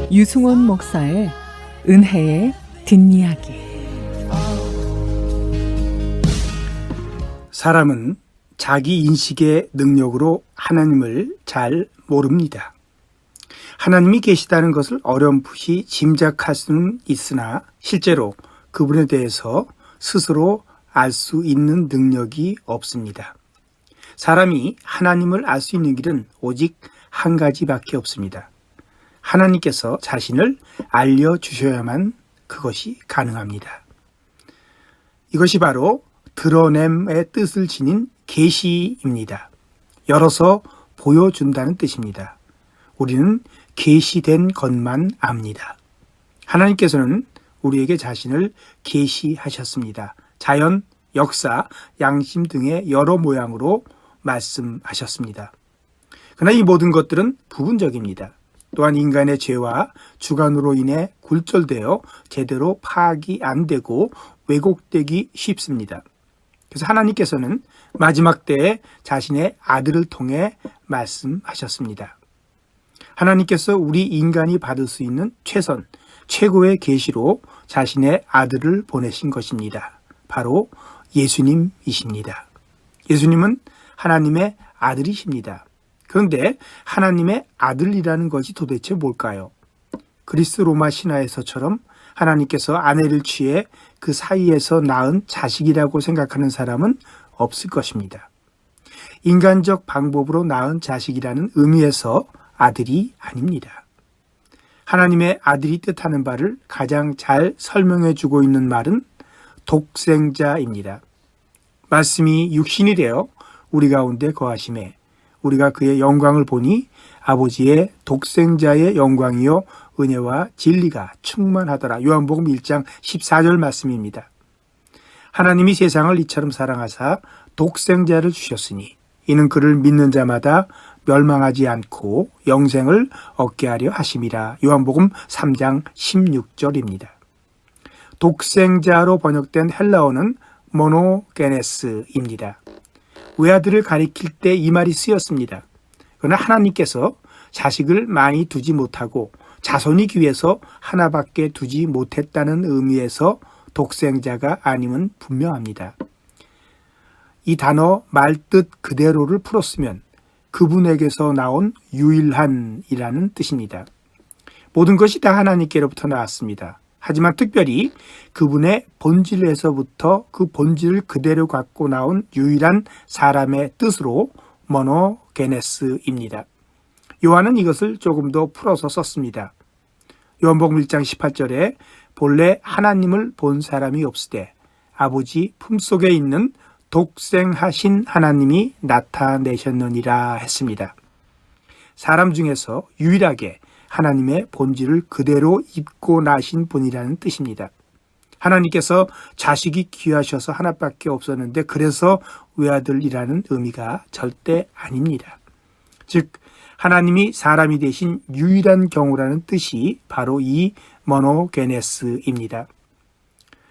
유승원 목사의 은혜의 뒷이야기. 사람은 자기 인식의 능력으로 하나님을 잘 모릅니다. 하나님이 계시다는 것을 어렴풋이 짐작할 수는 있으나 실제로 그분에 대해서 스스로 알 수 있는 능력이 없습니다. 사람이 하나님을 알 수 있는 길은 오직 한 가지밖에 없습니다. 하나님께서 자신을 알려주셔야만 그것이 가능합니다. 이것이 바로 드러냄의 뜻을 지닌 계시입니다. 열어서 보여준다는 뜻입니다. 우리는 계시된 것만 압니다. 하나님께서는 우리에게 자신을 계시하셨습니다. 자연, 역사, 양심 등의 여러 모양으로 말씀하셨습니다. 그러나 이 모든 것들은 부분적입니다. 또한 인간의 죄와 주관으로 인해 굴절되어 제대로 파악이 안 되고 왜곡되기 쉽습니다. 그래서 하나님께서는 마지막 때에 자신의 아들을 통해 말씀하셨습니다. 하나님께서 우리 인간이 받을 수 있는 최선, 최고의 계시로 자신의 아들을 보내신 것입니다. 바로 예수님이십니다. 예수님은 하나님의 아들이십니다. 그런데 하나님의 아들이라는 것이 도대체 뭘까요? 그리스 로마 신화에서처럼 하나님께서 아내를 취해 그 사이에서 낳은 자식이라고 생각하는 사람은 없을 것입니다. 인간적 방법으로 낳은 자식이라는 의미에서 아들이 아닙니다. 하나님의 아들이 뜻하는 바를 가장 잘 설명해 주고 있는 말은 독생자입니다. 말씀이 육신이 되어 우리 가운데 거하심에 우리가 그의 영광을 보니 아버지의 독생자의 영광이요 은혜와 진리가 충만하더라. 요한복음 1장 14절 말씀입니다. 하나님이 세상을 이처럼 사랑하사 독생자를 주셨으니 이는 그를 믿는 자마다 멸망하지 않고 영생을 얻게 하려 하심이라. 요한복음 3장 16절입니다. 독생자로 번역된 헬라어는 모노게네스입니다. 외아들을 가리킬 때 이 말이 쓰였습니다. 그러나 하나님께서 자식을 많이 두지 못하고 자손이 귀해서 하나밖에 두지 못했다는 의미에서 독생자가 아님은 분명합니다. 이 단어 말뜻 그대로를 풀었으면 그분에게서 나온 유일한이라는 뜻입니다. 모든 것이 다 하나님께로부터 나왔습니다. 하지만 특별히 그분의 본질에서부터 그 본질을 그대로 갖고 나온 유일한 사람의 뜻으로 모노게네스입니다. 요한은 이것을 조금 더 풀어서 썼습니다. 요한복음 1장 18절에 본래 하나님을 본 사람이 없으되 아버지 품속에 있는 독생하신 하나님이 나타내셨느니라 했습니다. 사람 중에서 유일하게 하나님의 본질을 그대로 입고 나신 분이라는 뜻입니다. 하나님께서 자식이 귀하셔서 하나밖에 없었는데 그래서 외아들이라는 의미가 절대 아닙니다. 즉 하나님이 사람이 되신 유일한 경우라는 뜻이 바로 이 모노게네스입니다.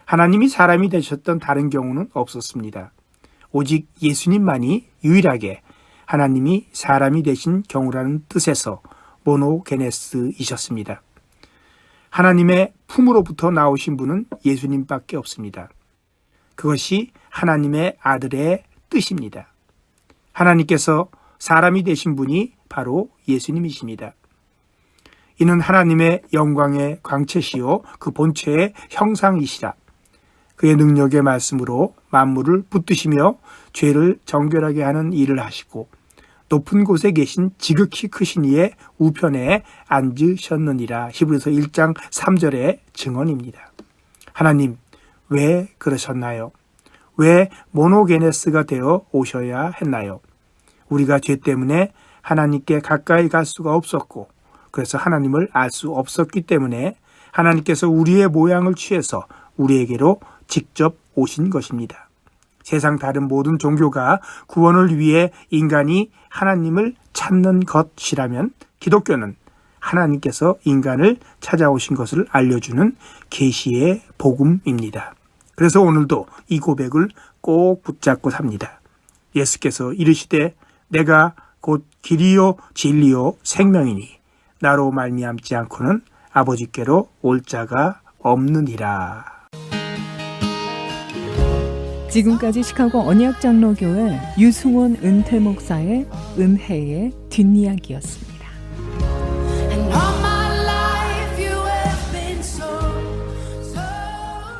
하나님이 사람이 되셨던 다른 경우는 없었습니다. 오직 예수님만이 유일하게 하나님이 사람이 되신 경우라는 뜻에서 모노게네스이셨습니다. 하나님의 품으로부터 나오신 분은 예수님밖에 없습니다. 그것이 하나님의 아들의 뜻입니다. 하나님께서 사람이 되신 분이 바로 예수님이십니다. 이는 하나님의 영광의 광채시요 그 본체의 형상이시라. 그의 능력의 말씀으로 만물을 붙드시며 죄를 정결하게 하는 일을 하시고 높은 곳에 계신 지극히 크신 이의 우편에 앉으셨느니라. 히브리서 1장 3절의 증언입니다. 하나님, 왜 그러셨나요? 왜 모노게네스가 되어 오셔야 했나요? 우리가 죄 때문에 하나님께 가까이 갈 수가 없었고 그래서 하나님을 알 수 없었기 때문에 하나님께서 우리의 모양을 취해서 우리에게로 직접 오신 것입니다. 세상 다른 모든 종교가 구원을 위해 인간이 하나님을 찾는 것이라면 기독교는 하나님께서 인간을 찾아오신 것을 알려주는 계시의 복음입니다. 그래서 오늘도 이 고백을 꼭 붙잡고 삽니다. 예수께서 이르시되 내가 곧 길이요 진리요 생명이니 나로 말미암지 않고는 아버지께로 올 자가 없느니라. 지금까지 시카고 언약장로교회 유승원 은퇴 목사의 은혜의 뒷이야기였습니다. And all my life you have been so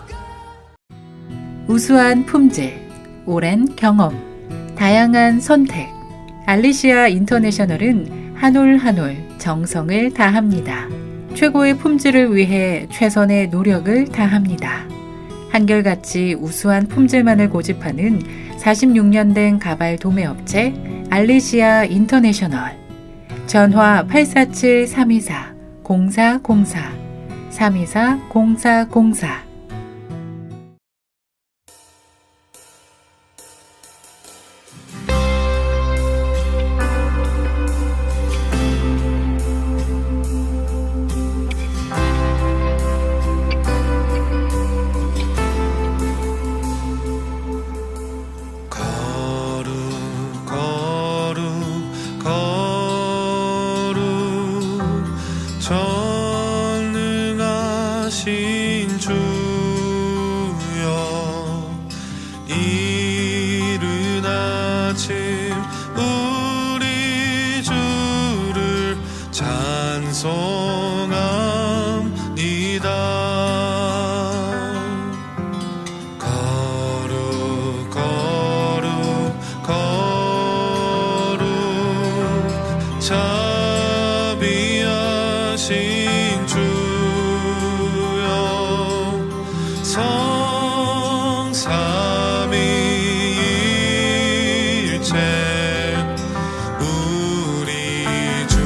good. 우수한 품질, 오랜 경험, 다양한 선택. 알리시아 인터내셔널은 한 올 한 올 정성을 다합니다. 최고의 품질을 위해 최선의 노력을 다합니다. 한결같이 우수한 품질만을 고집하는 46년 된 가발 도매업체 알리시아 인터내셔널. 전화 847-324-0404 324-0404. 전능하신 주여 이른 아침 우리 주를 찬송합니다. 거룩 거룩 거룩 자비하신 주 성삼위일체 우리 주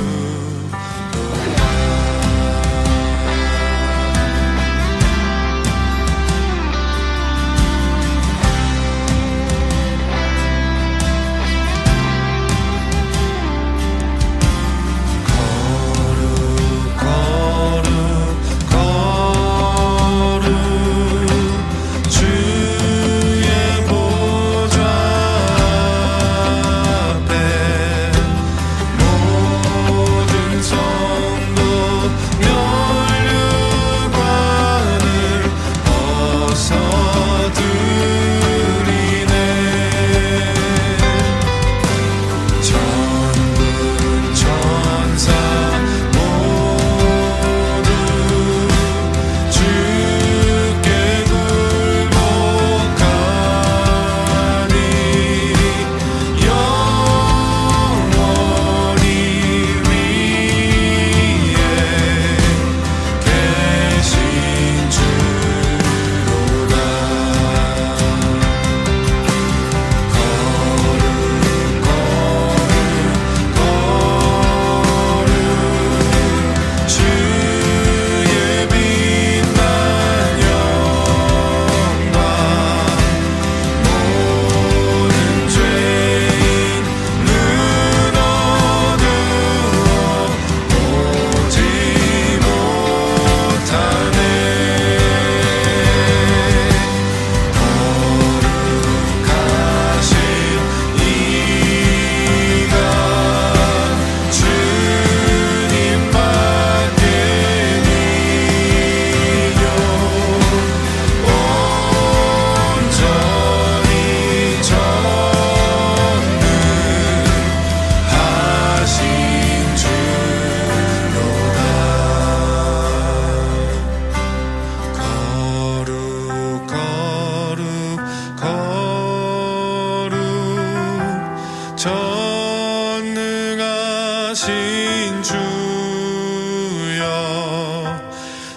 전능하신 주여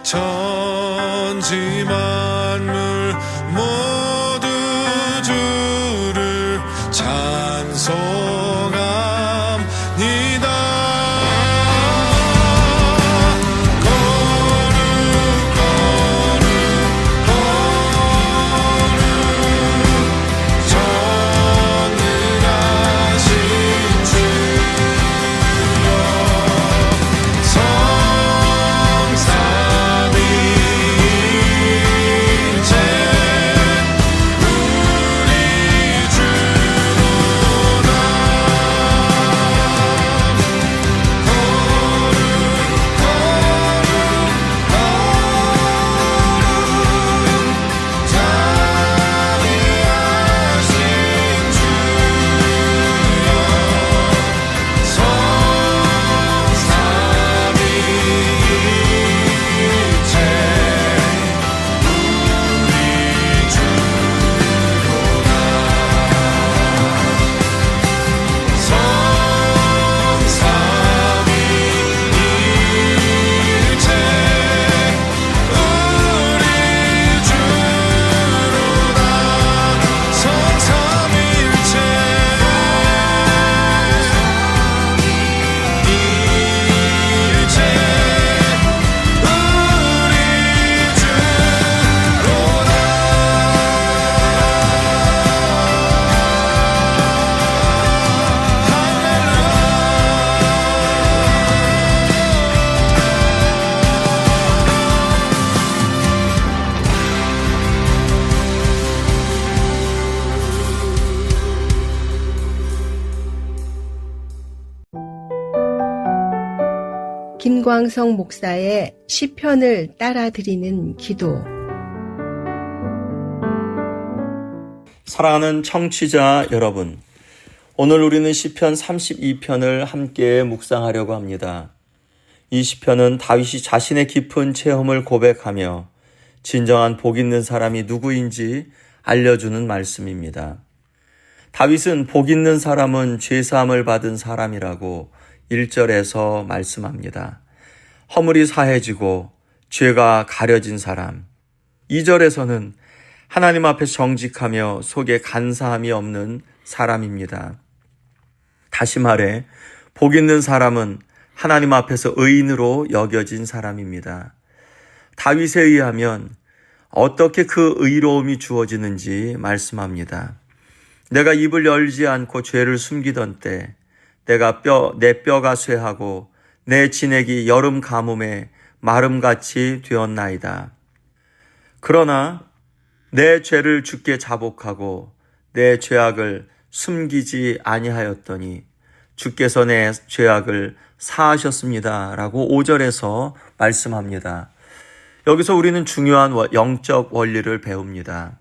천지 만물 모두 주를 찬송합니다. 김광성 목사의 시편을 따라드리는 기도. 사랑하는 청취자 여러분, 오늘 우리는 시편 32편을 함께 묵상하려고 합니다. 이 시편은 다윗이 자신의 깊은 체험을 고백하며 진정한 복 있는 사람이 누구인지 알려주는 말씀입니다. 다윗은 복 있는 사람은 죄사함을 받은 사람이라고 1절에서 말씀합니다. 허물이 사해지고 죄가 가려진 사람. 2절에서는 하나님 앞에 정직하며 속에 간사함이 없는 사람입니다. 다시 말해 복 있는 사람은 하나님 앞에서 의인으로 여겨진 사람입니다. 다윗에 의하면 어떻게 그 의로움이 주어지는지 말씀합니다. 내가 입을 열지 않고 죄를 숨기던 때 내 뼈가 쇠하고 내 진액이 여름 가뭄에 마름같이 되었나이다. 그러나 내 죄를 주께 자복하고 내 죄악을 숨기지 아니하였더니 주께서 내 죄악을 사하셨습니다. 라고 5절에서 말씀합니다. 여기서 우리는 중요한 영적 원리를 배웁니다.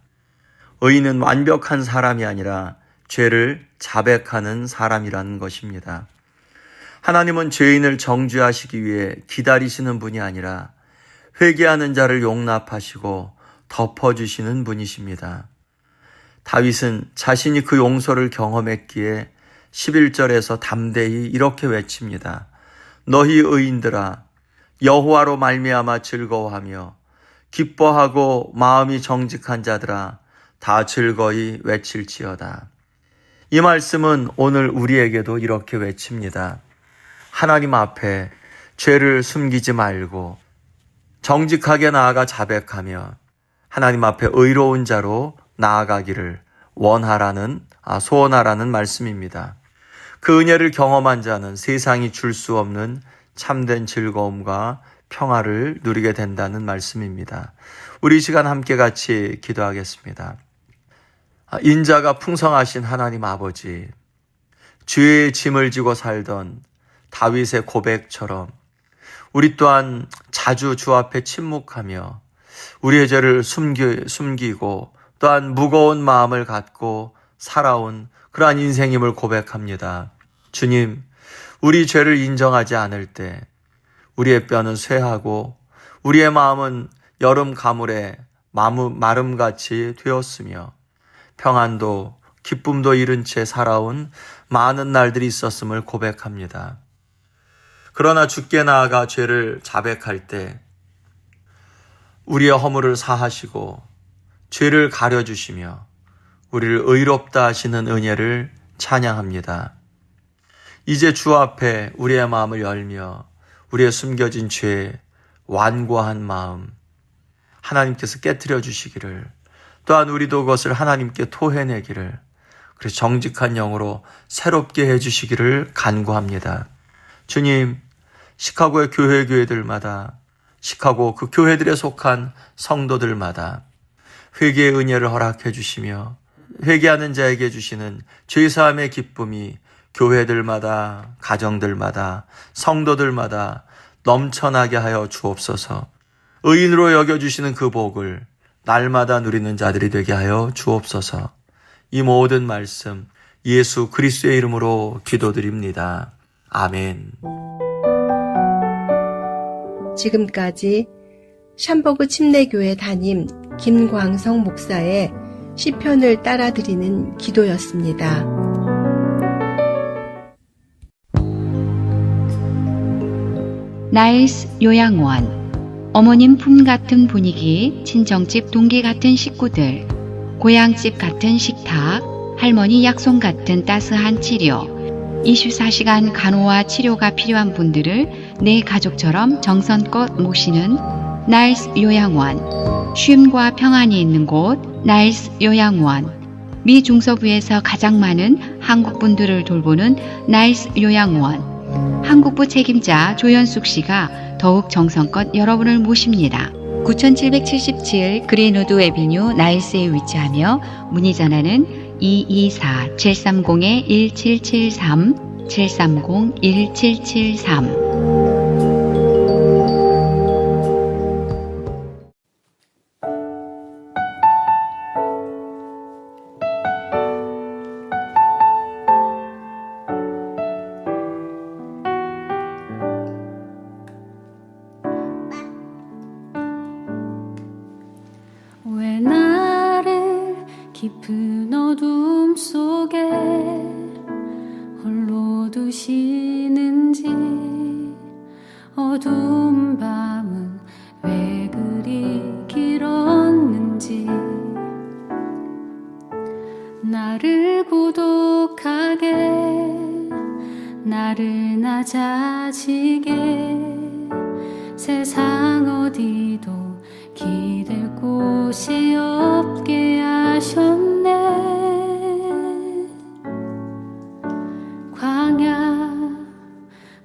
의인은 완벽한 사람이 아니라 죄를 자백하는 사람이라는 것입니다. 하나님은 죄인을 정죄하시기 위해 기다리시는 분이 아니라 회개하는 자를 용납하시고 덮어주시는 분이십니다. 다윗은 자신이 그 용서를 경험했기에 11절에서 담대히 이렇게 외칩니다. 너희 의인들아 여호와로 말미암아 즐거워하며 기뻐하고 마음이 정직한 자들아 다 즐거이 외칠지어다. 이 말씀은 오늘 우리에게도 이렇게 외칩니다. 하나님 앞에 죄를 숨기지 말고 정직하게 나아가 자백하며 하나님 앞에 의로운 자로 나아가기를 소원하라는 말씀입니다. 그 은혜를 경험한 자는 세상이 줄 수 없는 참된 즐거움과 평화를 누리게 된다는 말씀입니다. 우리 이 시간 함께 같이 기도하겠습니다. 인자가 풍성하신 하나님 아버지, 죄의 짐을 지고 살던 다윗의 고백처럼 우리 또한 자주 주 앞에 침묵하며 우리의 죄를 숨기고 또한 무거운 마음을 갖고 살아온 그러한 인생임을 고백합니다. 주님, 우리 죄를 인정하지 않을 때 우리의 뼈는 쇠하고 우리의 마음은 여름 가물에 마름같이 되었으며 평안도 기쁨도 잃은 채 살아온 많은 날들이 있었음을 고백합니다. 그러나 주께 나아가 죄를 자백할 때 우리의 허물을 사하시고 죄를 가려주시며 우리를 의롭다 하시는 은혜를 찬양합니다. 이제 주 앞에 우리의 마음을 열며 우리의 숨겨진 죄, 완고한 마음 하나님께서 깨트려 주시기를, 또한 우리도 그것을 하나님께 토해내기를, 그래서 정직한 영으로 새롭게 해주시기를 간구합니다. 주님, 시카고의 교회들마다, 시카고 그 교회들에 속한 성도들마다 회개의 은혜를 허락해 주시며 회개하는 자에게 주시는 죄사함의 기쁨이 교회들마다, 가정들마다, 성도들마다 넘쳐나게 하여 주옵소서. 의인으로 여겨주시는 그 복을 날마다 누리는 자들이 되게 하여 주옵소서. 이 모든 말씀 예수 그리스도의 이름으로 기도드립니다. 아멘. 지금까지 샴버그 침례교회 담임 김광성 목사의 시편을 따라드리는 기도였습니다. 나일스 요양원. 어머님 품 같은 분위기, 친정집 동기 같은 식구들, 고향집 같은 식탁, 할머니 약속 같은 따스한 치료. 24시간 간호와 치료가 필요한 분들을 내 가족처럼 정성껏 모시는 나일스 요양원. 쉼과 평안이 있는 곳 나일스 요양원. 미 중서부에서 가장 많은 한국분들을 돌보는 나일스 요양원. 한국부 책임자 조연숙 씨가 더욱 정성껏 여러분을 모십니다. 9777 그린우드 애비뉴 나일스에 위치하며 문의 전화는 224-730-1773, 730-1773. 어두운 밤은 왜 그리 길었는지 나를 고독하게 나를 낮아지게 세상 어디도 기댈 곳이 없게 하셨네.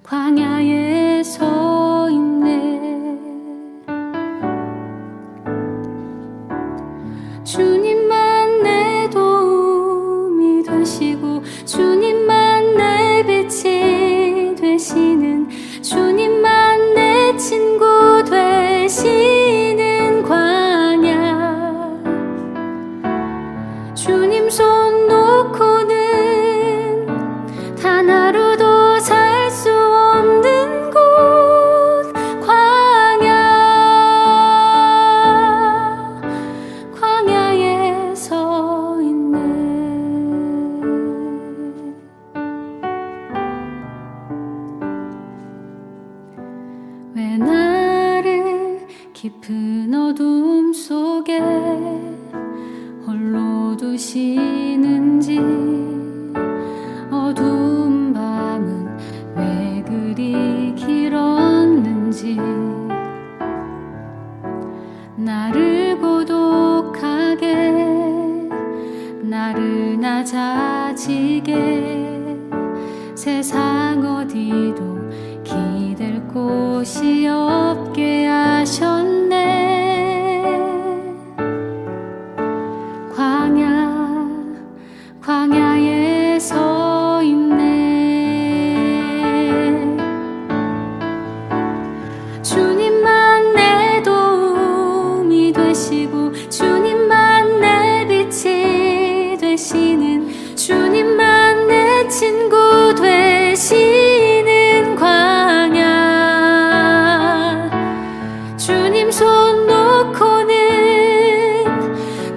광야에 서 있네. 주님만 내 도움이 되시고 주님만 내 빛이 되시는 주님만 내 친구 되시는 광야. 주님 손 놓고는 단 하루도 살 수 없는 곳 광야에 서 있네. 왜 나를 깊은 어둠 속에 홀로 두시는지 어두운 밤은 왜 그리 길었는지 나를 고독하게 나를 낮아지게 세상 어디도 기댈 곳이 없게 하셨네. 광야에 서 있네. 주님만 내 도움이 되시고 주님만 내 빛이 되시는 주님만 내 친구 되시는 광야. 주님 손 놓고는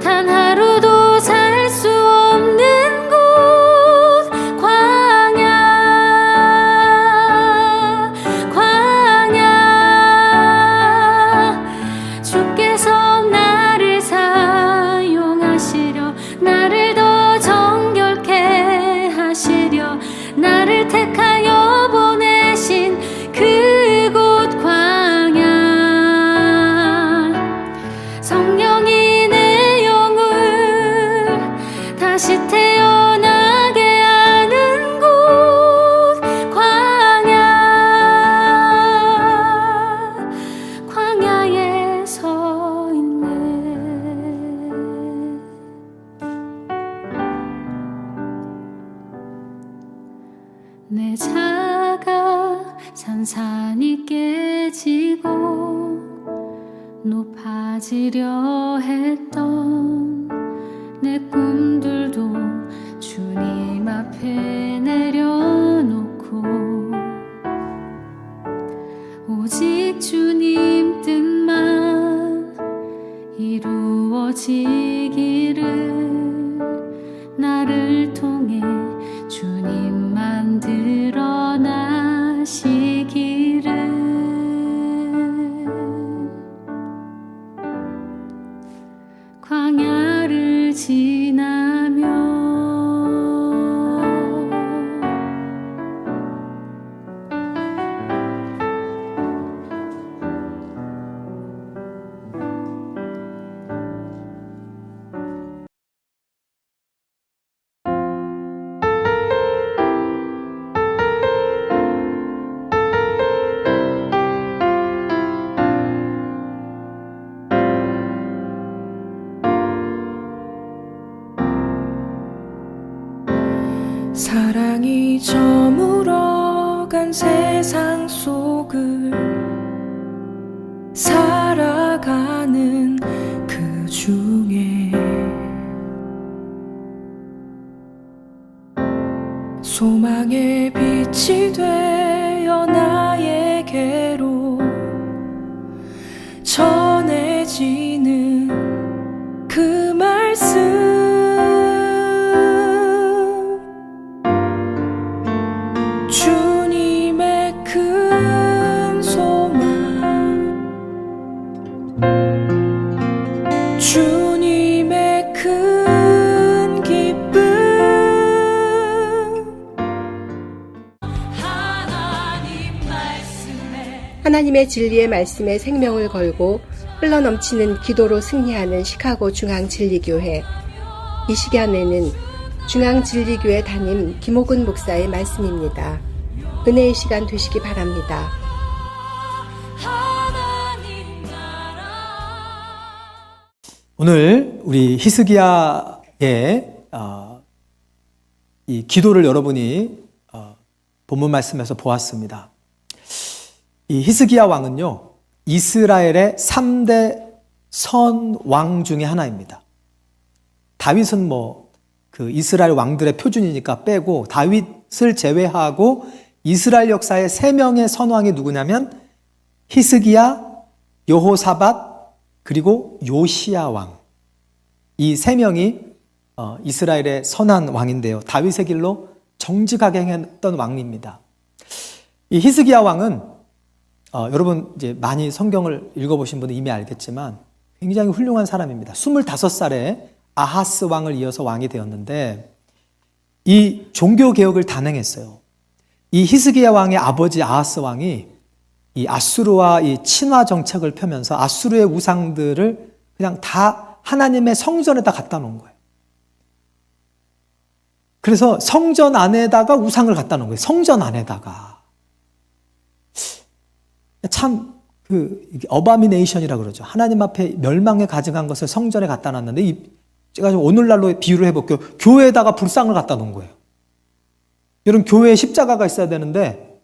단 하루도 살 수 없는 곳 광야. 주께서 나를 사용하시려 나를 더 정결케 하시려 나를 택하여 보내신 그곳 광야. 성령이 내 영을 다시 태어나게 하는 곳 광야에 서 있네. 내 자가 산산이 깨지고 높아지려 했던 내 꿈들도 주님 앞에 내려놓고 오직 주님 뜻만 이루어지기를 나를 통해 주님만 드러나시기를. 광야를 지나며 사랑이 저물어간 세상 속을 살아가는 그 중에 소망의 빛이 되어 나에게로 전해지는 그 말씀. 주님의 큰 손 하나님의 진리의 말씀에 생명을 걸고 흘러넘치는 기도로 승리하는 시카고 중앙진리교회. 이 시간에는 중앙진리교회 담임 김옥은 목사의 말씀입니다. 은혜의 시간 되시기 바랍니다. 오늘 우리 히스기야의 이 기도를 여러분이 본문 말씀에서 보았습니다. 이 히스기야 왕은요, 이스라엘의 3대 선왕 중에 하나입니다. 다윗은 그 이스라엘 왕들의 표준이니까 빼고 다윗을 제외하고 이스라엘 역사의 3명의 선왕이 누구냐면 히스기야, 여호사밧, 그리고 요시야 왕. 이 3명이 이스라엘의 선한 왕인데요. 다윗의 길로 정직하게 행했던 왕입니다. 이 히스기야 왕은 여러분 이제 많이 성경을 읽어보신 분은 이미 알겠지만 굉장히 훌륭한 사람입니다. 25살에 아하스 왕을 이어서 왕이 되었는데 이 종교개혁을 단행했어요. 이 히스기야 왕의 아버지 아하스 왕이 이 아수르와 이 친화 정책을 펴면서 아수르의 우상들을 그냥 다 하나님의 성전에다 갖다 놓은 거예요. 그래서 성전 안에다가 우상을 갖다 놓은 거예요. 성전 안에다가. 참, 어바미네이션이라고 그러죠. 하나님 앞에 멸망에 가증한 것을 성전에 갖다 놨는데, 제가 좀 오늘날로 비유를 해볼게요. 교회에다가 불상을 갖다 놓은 거예요. 여러분, 교회에 십자가가 있어야 되는데,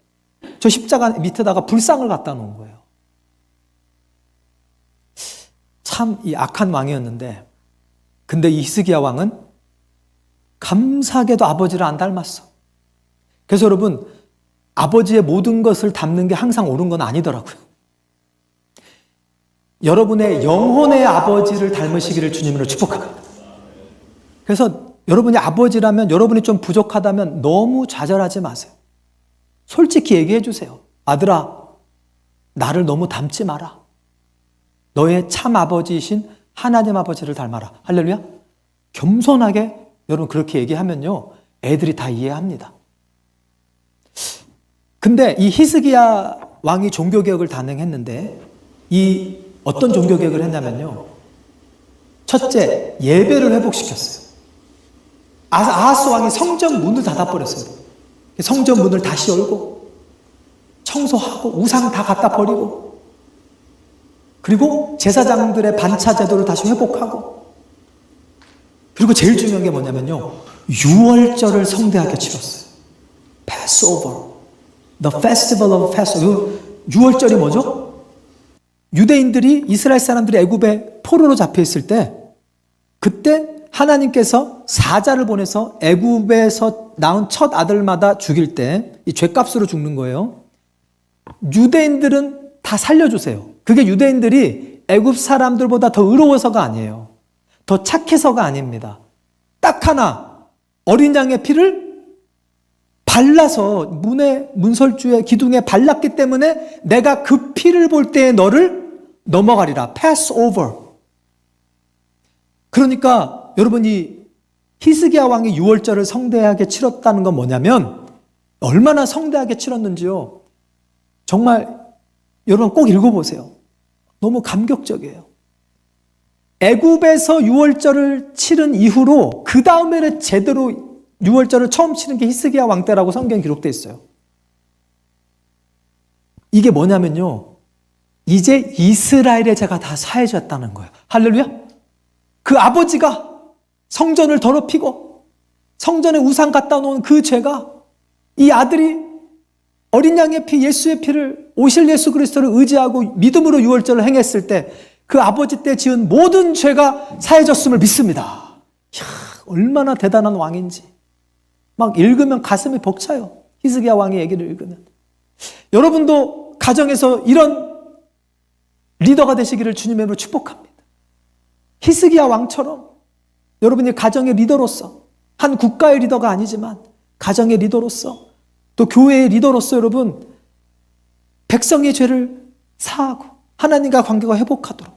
저 십자가 밑에다가 불상을 갖다 놓은 거예요. 참, 이 악한 왕이었는데, 근데 이 히스기야 왕은 감사하게도 아버지를 안 닮았어. 그래서 여러분, 아버지의 모든 것을 닮는 게 항상 옳은 건 아니더라고요. 여러분의 영혼의 아버지를 닮으시기를 주님으로 축복합니다. 그래서 여러분이 아버지라면, 여러분이 좀 부족하다면 너무 좌절하지 마세요. 솔직히 얘기해 주세요. 아들아, 나를 너무 닮지 마라. 너의 참 아버지이신 하나님 아버지를 닮아라. 할렐루야. 겸손하게 여러분 그렇게 얘기하면요, 애들이 다 이해합니다. 근데 이 히스기야 왕이 종교개혁을 단행했는데 이 어떤 종교개혁을 했냐면요, 첫째, 예배를 회복시켰어요. 아하스 왕이 성전 문을 닫아버렸어요. 성전 문을 다시 열고 청소하고 우상 다 갖다 버리고, 그리고 제사장들의 반차 제도를 다시 회복하고, 그리고 제일 중요한 게 뭐냐면요, 유월절을 성대하게 치렀어요. Passover, the festival of Passover. 유월절이 뭐죠? 유대인들이, 이스라엘 사람들이 애굽에 포로로 잡혀 있을 때, 그때 하나님께서 사자를 보내서 애굽에서 낳은 첫 아들마다 죽일 때 이 죗값으로 죽는 거예요. 유대인들은 다 살려주세요. 그게 유대인들이 애굽 사람들보다 더 의로워서가 아니에요. 더 착해서가 아닙니다. 딱 하나, 어린 양의 피를 발라서 문설주의 기둥에 발랐기 때문에 내가 그 피를 볼 때에 너를 넘어가리라. pass over. 그러니까 여러분이 히스기야 왕이 유월절을 성대하게 치렀다는 건 뭐냐면, 얼마나 성대하게 치렀는지요, 정말 여러분 꼭 읽어보세요. 너무 감격적이에요. 애굽에서 유월절을 치른 이후로 그 다음에는 제대로 유월절을 처음 치는 게 히스기야 왕 때라고 성경에 기록되어 있어요. 이게 뭐냐면요, 이제 이스라엘의 죄가 다 사해졌다는 거예요. 할렐루야. 그 아버지가 성전을 더럽히고 성전에 우상 갖다 놓은 그 죄가, 이 아들이 어린 양의 피, 예수의 피를, 오실 예수 그리스도를 의지하고 믿음으로 유월절을 행했을 때 그 아버지 때 지은 모든 죄가 사해졌음을 믿습니다. 이야, 얼마나 대단한 왕인지 막 읽으면 가슴이 벅차요. 히스기야 왕의 얘기를 읽으면. 여러분도 가정에서 이런 리더가 되시기를 주님의 이름으로 축복합니다. 히스기야 왕처럼 여러분이 가정의 리더로서, 한 국가의 리더가 아니지만 가정의 리더로서, 또 교회의 리더로서 여러분 백성의 죄를 사하고 하나님과 관계가 회복하도록,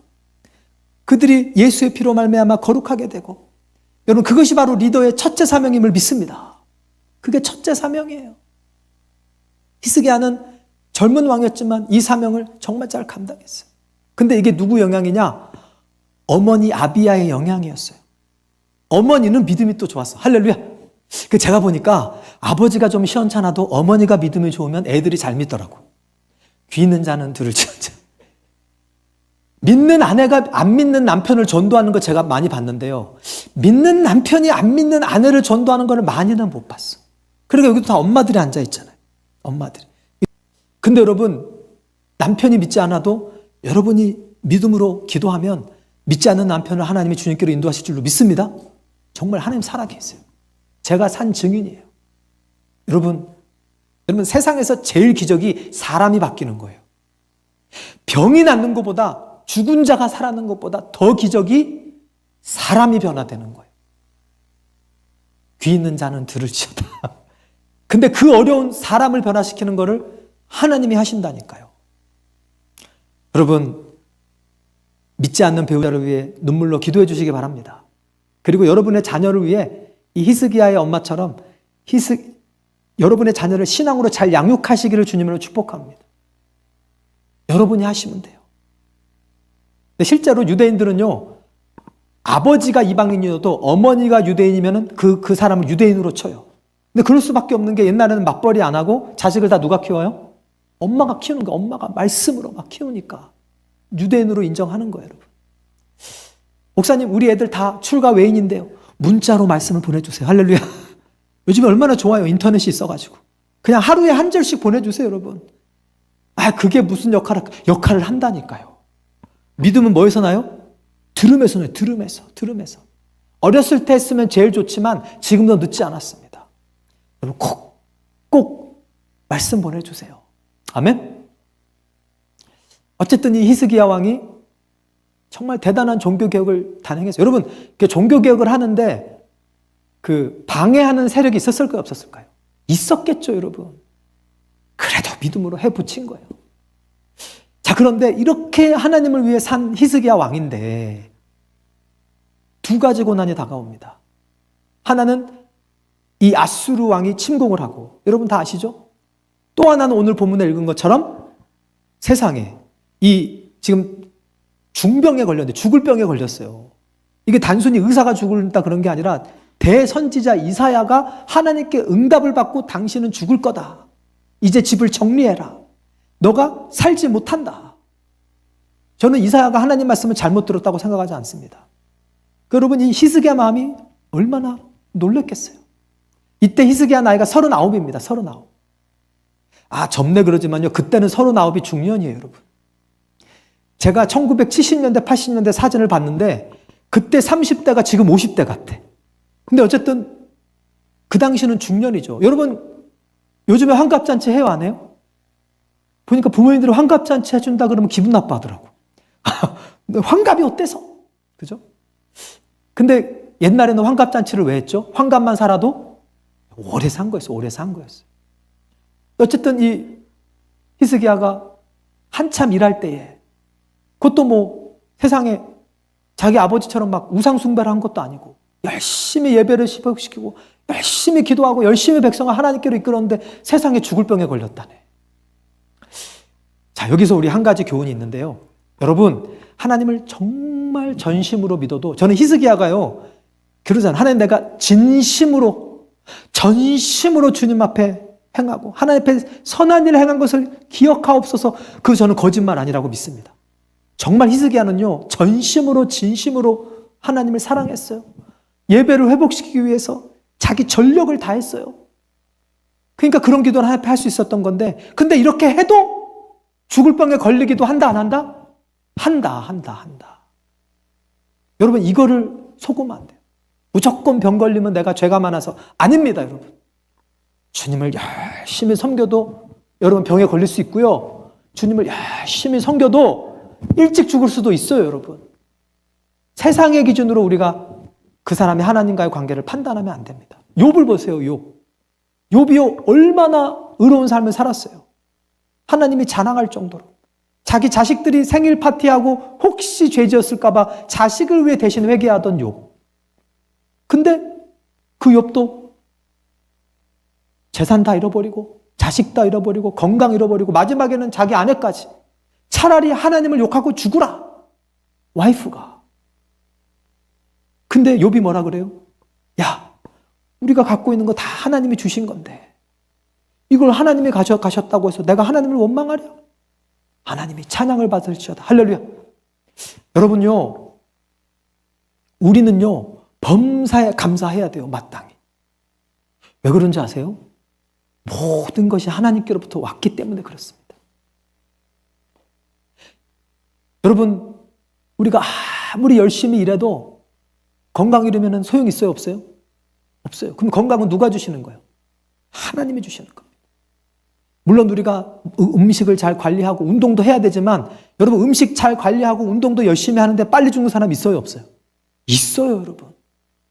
그들이 예수의 피로 말미암아 거룩하게 되고, 여러분 그것이 바로 리더의 첫째 사명임을 믿습니다. 그게 첫째 사명이에요. 히스기야는 젊은 왕이었지만 이 사명을 정말 잘 감당했어요. 근데 이게 누구 영향이냐? 어머니 아비야의 영향이었어요. 어머니는 믿음이 또 좋았어. 할렐루야. 제가 보니까 아버지가 좀 시원찮아도 어머니가 믿음이 좋으면 애들이 잘 믿더라고. 귀 있는 자는 들을 지어자. 믿는 아내가 안 믿는 남편을 전도하는 거 제가 많이 봤는데요. 믿는 남편이 안 믿는 아내를 전도하는 거를 많이는 못 봤어. 그러니까 여기도 다 엄마들이 앉아 있잖아요. 엄마들이. 근데 여러분, 남편이 믿지 않아도 여러분이 믿음으로 기도하면 믿지 않는 남편을 하나님이 주님께로 인도하실 줄로 믿습니다. 정말 하나님 살아계세요. 제가 산 증인이에요. 여러분 세상에서 제일 기적이 사람이 바뀌는 거예요. 병이 낫는 것보다, 죽은 자가 살아나는 것보다 더 기적이 사람이 변화되는 거예요. 귀 있는 자는 들을지어다. 근데 그 어려운 사람을 변화시키는 거를 하나님이 하신다니까요. 여러분, 믿지 않는 배우자를 위해 눈물로 기도해 주시기 바랍니다. 그리고 여러분의 자녀를 위해 이 히스기야의 엄마처럼 여러분의 자녀를 신앙으로 잘 양육하시기를 주님으로 축복합니다. 여러분이 하시면 돼요. 근데 실제로 유대인들은요, 아버지가 이방인이어도 어머니가 유대인이면 그 사람을 유대인으로 쳐요. 근데 그럴 수밖에 없는 게 옛날에는 맞벌이 안 하고 자식을 다 누가 키워요? 엄마가 키우는 거예요. 엄마가 말씀으로 막 키우니까 유대인으로 인정하는 거예요, 여러분. 목사님, 우리 애들 다 출가 외인인데요. 문자로 말씀을 보내주세요. 할렐루야. 요즘에 얼마나 좋아요. 인터넷이 있어가지고. 그냥 하루에 한 절씩 보내주세요, 여러분. 그게 무슨 역할을 한다니까요. 믿음은 뭐에서 나요? 들음에서 나요. 들음에서. 어렸을 때 했으면 제일 좋지만 지금도 늦지 않았습니다. 여러분 꼭 말씀 보내주세요. 아멘. 어쨌든 이 히스기야 왕이 정말 대단한 종교개혁을 단행했어요. 여러분, 종교개혁을 하는데 방해하는 세력이 있었을까요? 없었을까요? 있었겠죠, 여러분. 그래도 믿음으로 해붙인 거예요. 자, 그런데 이렇게 하나님을 위해 산 히스기야 왕인데 두 가지 고난이 다가옵니다. 하나는 이 아수르 왕이 침공을 하고, 여러분 다 아시죠? 또 하나는 오늘 본문에 읽은 것처럼 세상에 지금 중병에 걸렸는데 죽을 병에 걸렸어요. 이게 단순히 의사가 죽는다 그런 게 아니라 대선지자 이사야가 하나님께 응답을 받고 당신은 죽을 거다. 이제 집을 정리해라. 너가 살지 못한다. 저는 이사야가 하나님 말씀을 잘못 들었다고 생각하지 않습니다. 여러분, 이 히스기야 마음이 얼마나 놀랐겠어요. 이때 히스기야 나이가 39입니다. 39. 접네 그러지만요. 그때는 39이 중년이에요, 여러분. 제가 1970년대, 80년대 사진을 봤는데 그때 30대가 지금 50대 같아. 근데 어쨌든 그 당시는 중년이죠. 여러분, 요즘에 환갑잔치 해요, 안 해요? 보니까 부모님들이 환갑잔치 해준다 그러면 기분 나빠하더라고. 환갑이 어때서? 그죠? 근데 옛날에는 환갑잔치를 왜 했죠? 환갑만 살아도 오래 산 거였어요. 오래 산 거였어요. 어쨌든 이 히스기야가 한참 일할 때에, 그것도 세상에 자기 아버지처럼 막 우상숭배를 한 것도 아니고 열심히 예배를 시키고 열심히 기도하고 열심히 백성을 하나님께로 이끌었는데 세상에 죽을 병에 걸렸다네. 자, 여기서 우리 한 가지 교훈이 있는데요. 여러분, 하나님을 정말 전심으로 믿어도, 저는 히스기야가요, 그러잖아요. 하나님, 내가 진심으로 전심으로 주님 앞에 행하고 하나님 앞에 선한 일을 행한 것을 기억하옵소서. 저는 거짓말 아니라고 믿습니다. 정말 히스기야는요, 전심으로 진심으로 하나님을 사랑했어요. 예배를 회복시키기 위해서 자기 전력을 다했어요. 그러니까 그런 기도를 하나님 앞에 할 수 있었던 건데, 근데 이렇게 해도 죽을 병에 걸리기도 한다, 안 한다? 한다. 여러분, 이거를 속으면 안 돼요. 무조건 병 걸리면 내가 죄가 많아서. 아닙니다, 여러분. 주님을 열심히 섬겨도 여러분 병에 걸릴 수 있고요. 주님을 열심히 섬겨도 일찍 죽을 수도 있어요, 여러분. 세상의 기준으로 우리가 그 사람이 하나님과의 관계를 판단하면 안 됩니다. 욥을 보세요, 욥. 욥이 얼마나 의로운 삶을 살았어요. 하나님이 자랑할 정도로. 자기 자식들이 생일 파티하고 혹시 죄 지었을까 봐 자식을 위해 대신 회개하던 욥. 근데 그 욥도 재산 다 잃어버리고 자식 다 잃어버리고 건강 잃어버리고 마지막에는 자기 아내까지. 차라리 하나님을 욕하고 죽으라. 와이프가. 근데 욥이 뭐라 그래요? 야, 우리가 갖고 있는 거 다 하나님이 주신 건데 이걸 하나님이 가져가셨다고 해서 내가 하나님을 원망하랴? 하나님이 찬양을 받을지어다. 할렐루야. 여러분요, 우리는요 범사에 감사해야 돼요. 마땅히. 왜 그런지 아세요? 모든 것이 하나님께로부터 왔기 때문에 그렇습니다. 여러분, 우리가 아무리 열심히 일해도 건강 잃으면 소용 있어요? 없어요? 없어요. 그럼 건강은 누가 주시는 거예요? 하나님이 주시는 겁니다. 물론 우리가 음식을 잘 관리하고 운동도 해야 되지만 여러분, 음식 잘 관리하고 운동도 열심히 하는데 빨리 죽는 사람 있어요? 없어요? 있어요, 여러분.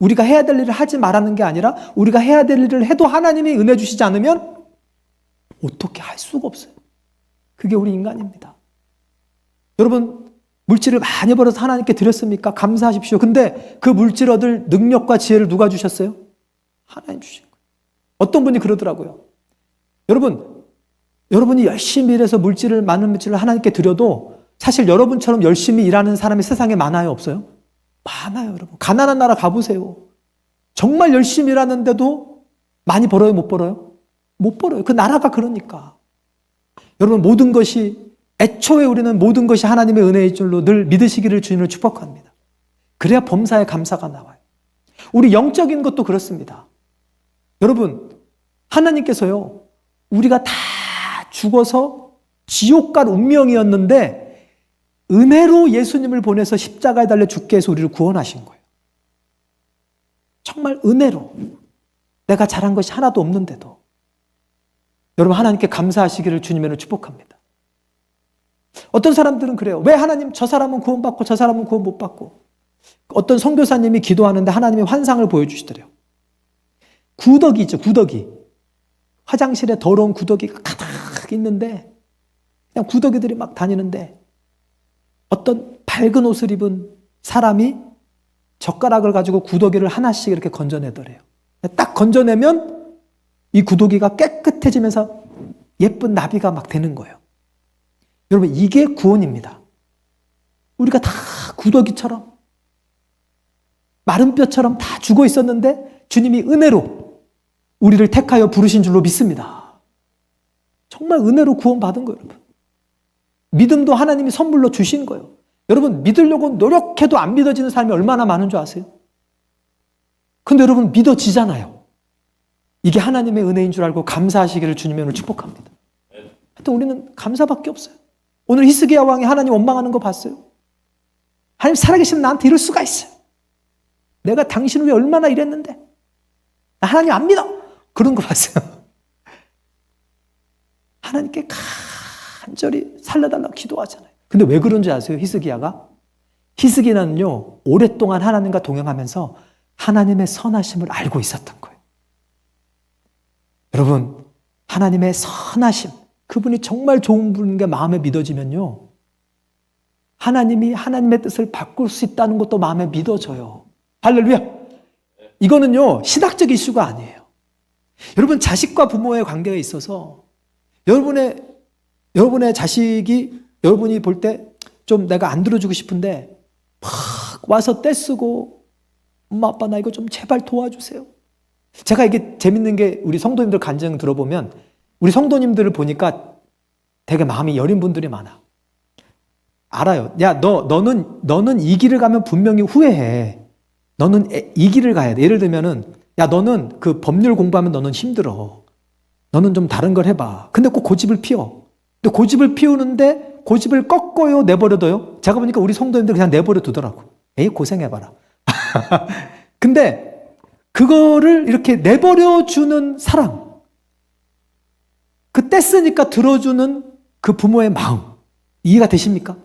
우리가 해야 될 일을 하지 말라는 게 아니라 우리가 해야 될 일을 해도 하나님이 은혜 주시지 않으면 어떻게 할 수가 없어요. 그게 우리 인간입니다. 여러분, 물질을 많이 벌어서 하나님께 드렸습니까? 감사하십시오. 근데 그 물질 얻을 능력과 지혜를 누가 주셨어요? 하나님 주신 거예요. 어떤 분이 그러더라고요. 여러분이 열심히 일해서 많은 물질을 하나님께 드려도 사실 여러분처럼 열심히 일하는 사람이 세상에 많아요? 없어요? 많아요, 여러분. 가난한 나라 가보세요. 정말 열심히 일하는데도 많이 벌어요? 못 벌어요? 못 벌어요. 그 나라가 그러니까. 여러분, 애초에 우리는 모든 것이 하나님의 은혜의 줄로 늘 믿으시기를 주님을 축복합니다. 그래야 범사에 감사가 나와요. 우리 영적인 것도 그렇습니다. 여러분, 하나님께서요, 우리가 다 죽어서 지옥 갈 운명이었는데 은혜로 예수님을 보내서 십자가에 달려 죽게 해서 우리를 구원하신 거예요. 정말 은혜로. 내가 잘한 것이 하나도 없는데도. 여러분, 하나님께 감사하시기를 주님으로 축복합니다. 어떤 사람들은 그래요. 왜 하나님 저 사람은 구원받고 저 사람은 구원 못 받고. 어떤 선교사님이 기도하는데 하나님이 환상을 보여주시더래요. 구더기 있죠, 구더기. 화장실에 더러운 구더기가 가득 있는데 그냥 구더기들이 막 다니는데 어떤 밝은 옷을 입은 사람이 젓가락을 가지고 구더기를 하나씩 이렇게 건져내더래요. 딱 건져내면 이 구더기가 깨끗해지면서 예쁜 나비가 막 되는 거예요. 여러분, 이게 구원입니다. 우리가 다 구더기처럼 마른 뼈처럼 다 죽어 있었는데 주님이 은혜로 우리를 택하여 부르신 줄로 믿습니다. 정말 은혜로 구원받은 거예요, 여러분. 믿음도 하나님이 선물로 주신 거예요. 여러분, 믿으려고 노력해도 안 믿어지는 사람이 얼마나 많은 줄 아세요? 근데 여러분, 믿어지잖아요. 이게 하나님의 은혜인 줄 알고 감사하시기를 주님의 은혜로 축복합니다. 하여튼 우리는 감사밖에 없어요. 오늘 히스기야 왕이 하나님 원망하는 거 봤어요? 하나님 살아계시면 나한테 이럴 수가 있어요. 내가 당신을 위해 얼마나 일했는데 나 하나님 안 믿어. 그런 거 봤어요. 하나님께 간절히 살려달라고 기도하잖아요. 근데 왜 그런지 아세요? 히스기야는요 오랫동안 하나님과 동행하면서 하나님의 선하심을 알고 있었던 거예요. 여러분, 하나님의 선하심, 그분이 정말 좋은 분인 게 마음에 믿어지면요, 하나님이 하나님의 뜻을 바꿀 수 있다는 것도 마음에 믿어져요. 할렐루야. 이거는요 신학적 이슈가 아니에요. 여러분, 자식과 부모의 관계에 있어서 여러분의 자식이 여러분이 볼 때 좀 내가 안 들어주고 싶은데 막 와서 떼쓰고 엄마 아빠 나 이거 좀 제발 도와주세요. 제가 이게 재밌는 게 우리 성도님들 간증 들어보면 우리 성도님들을 보니까 되게 마음이 여린 분들이 많아. 알아요. 야, 너는 이 길을 가면 분명히 후회해. 너는 이 길을 가야 돼. 예를 들면은 야, 너는 그 법률 공부하면 너는 힘들어. 너는 좀 다른 걸 해봐. 근데 꼭 고집을 피워. 근데 고집을 피우는데 고집을 꺾어요, 내버려둬요? 제가 보니까 우리 성도님들 그냥 내버려 두더라고. 에이, 고생해봐라. 근데 그거를 이렇게 내버려 주는 사랑, 그 떼쓰니까 들어주는 그 부모의 마음, 이해가 되십니까?